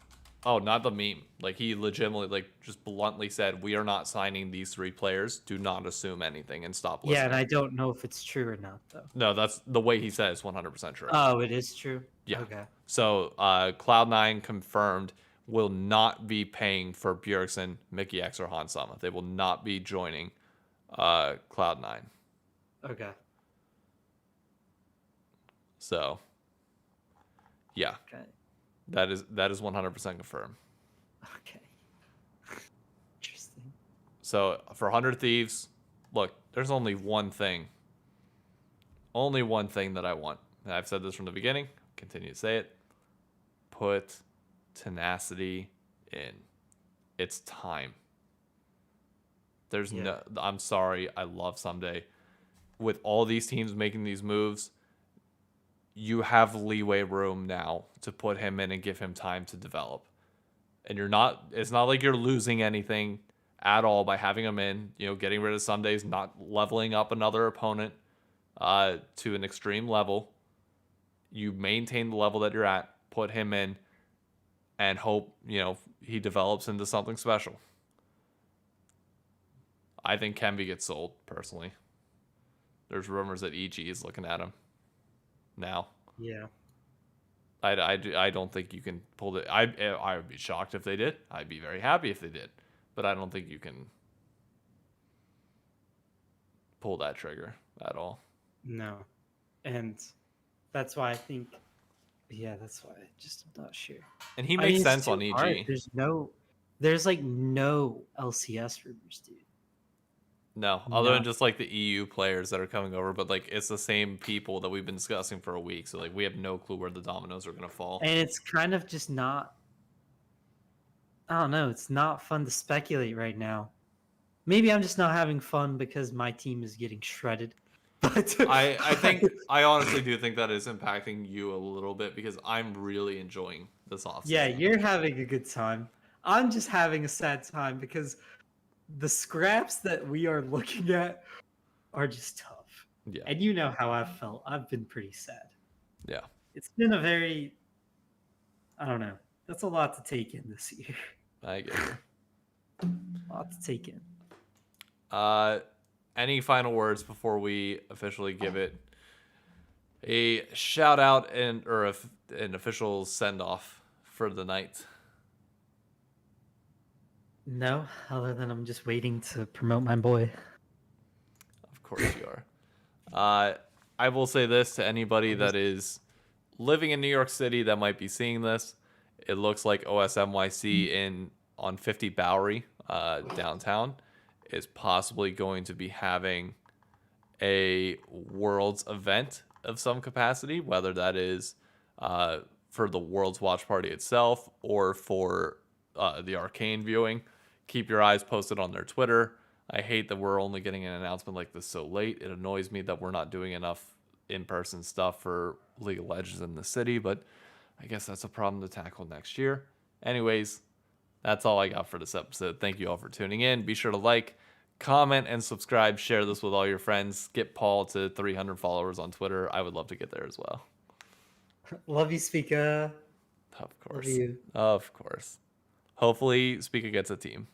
Oh, not the meme. Like, he legitimately, like, just bluntly said, we are not signing these 3 players. Do not assume anything and stop listening. Yeah, and I don't know if it's true or not, though. No, that's the way he said it's 100% true. Oh, it is true? Yeah. Okay. So, Cloud9 confirmed will not be paying for Bjergsen, Mickey X, or Han Sama. They will not be joining Cloud9. Okay. So, yeah. Okay. That is 100% confirmed. Okay. Interesting. So for 100 Thieves, look, there's only one thing. Only one thing that I want. And I've said this from the beginning. Continue to say it. Put tenacity in. It's time. There's no. I'm sorry. I love Someday. With all these teams making these moves, you have leeway room now to put him in and give him time to develop. And it's not like you're losing anything at all by having him in, getting rid of Somedays, not leveling up another opponent to an extreme level. You maintain the level that you're at, put him in, and hope, he develops into something special. I think Kemby gets sold, personally. There's rumors that EG is looking at him now. Yeah. I don't think you can pull it. I would be shocked if they did. I'd be very happy if they did. But I don't think you can pull that trigger at all. No. And that's why I think, that's why I just am not sure. And he makes sense on EG. EG. There's like no LCS rumors, dude. No, other than just like the EU players that are coming over, but like it's the same people that we've been discussing for a week. So like we have no clue where the dominoes are going to fall. And it's kind of just not, I don't know, it's not fun to speculate right now. Maybe I'm just not having fun because my team is getting shredded. But I honestly do think that is impacting you a little bit because I'm really enjoying this offseason. Yeah, you're having a good time. I'm just having a sad time because the scraps that we are looking at are just tough. Yeah. And you know how I've felt. I've been pretty sad. Yeah. It's been a very, I don't know. That's a lot to take in this year. I get it. A lot to take in. Any final words before we officially give it a shout out or an official send off for the night? No, other than I'm just waiting to promote my boy. Of course you are. I will say this to anybody that is living in New York City that might be seeing this. It looks like OSMYC on 50 Bowery downtown is possibly going to be having a Worlds event of some capacity, whether that is for the Worlds watch party itself or for the Arcane viewing. Keep your eyes posted on their Twitter. I hate that we're only getting an announcement like this so late. It annoys me that we're not doing enough in-person stuff for League of Legends in the city, but I guess that's a problem to tackle next year. Anyways, that's all I got for this episode. Thank you all for tuning in. Be sure to like, comment, and subscribe. Share this with all your friends. Get Paul to 300 followers on Twitter. I would love to get there as well. Love you, Speaker. Of course. Love you. Of course. Hopefully, Speaker gets a team.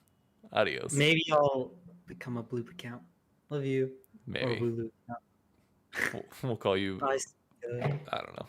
Adios. Maybe I'll become a Bloop account. Love you. Maybe. Or Hulu account. We'll call you. Bye, Speaker. I don't know.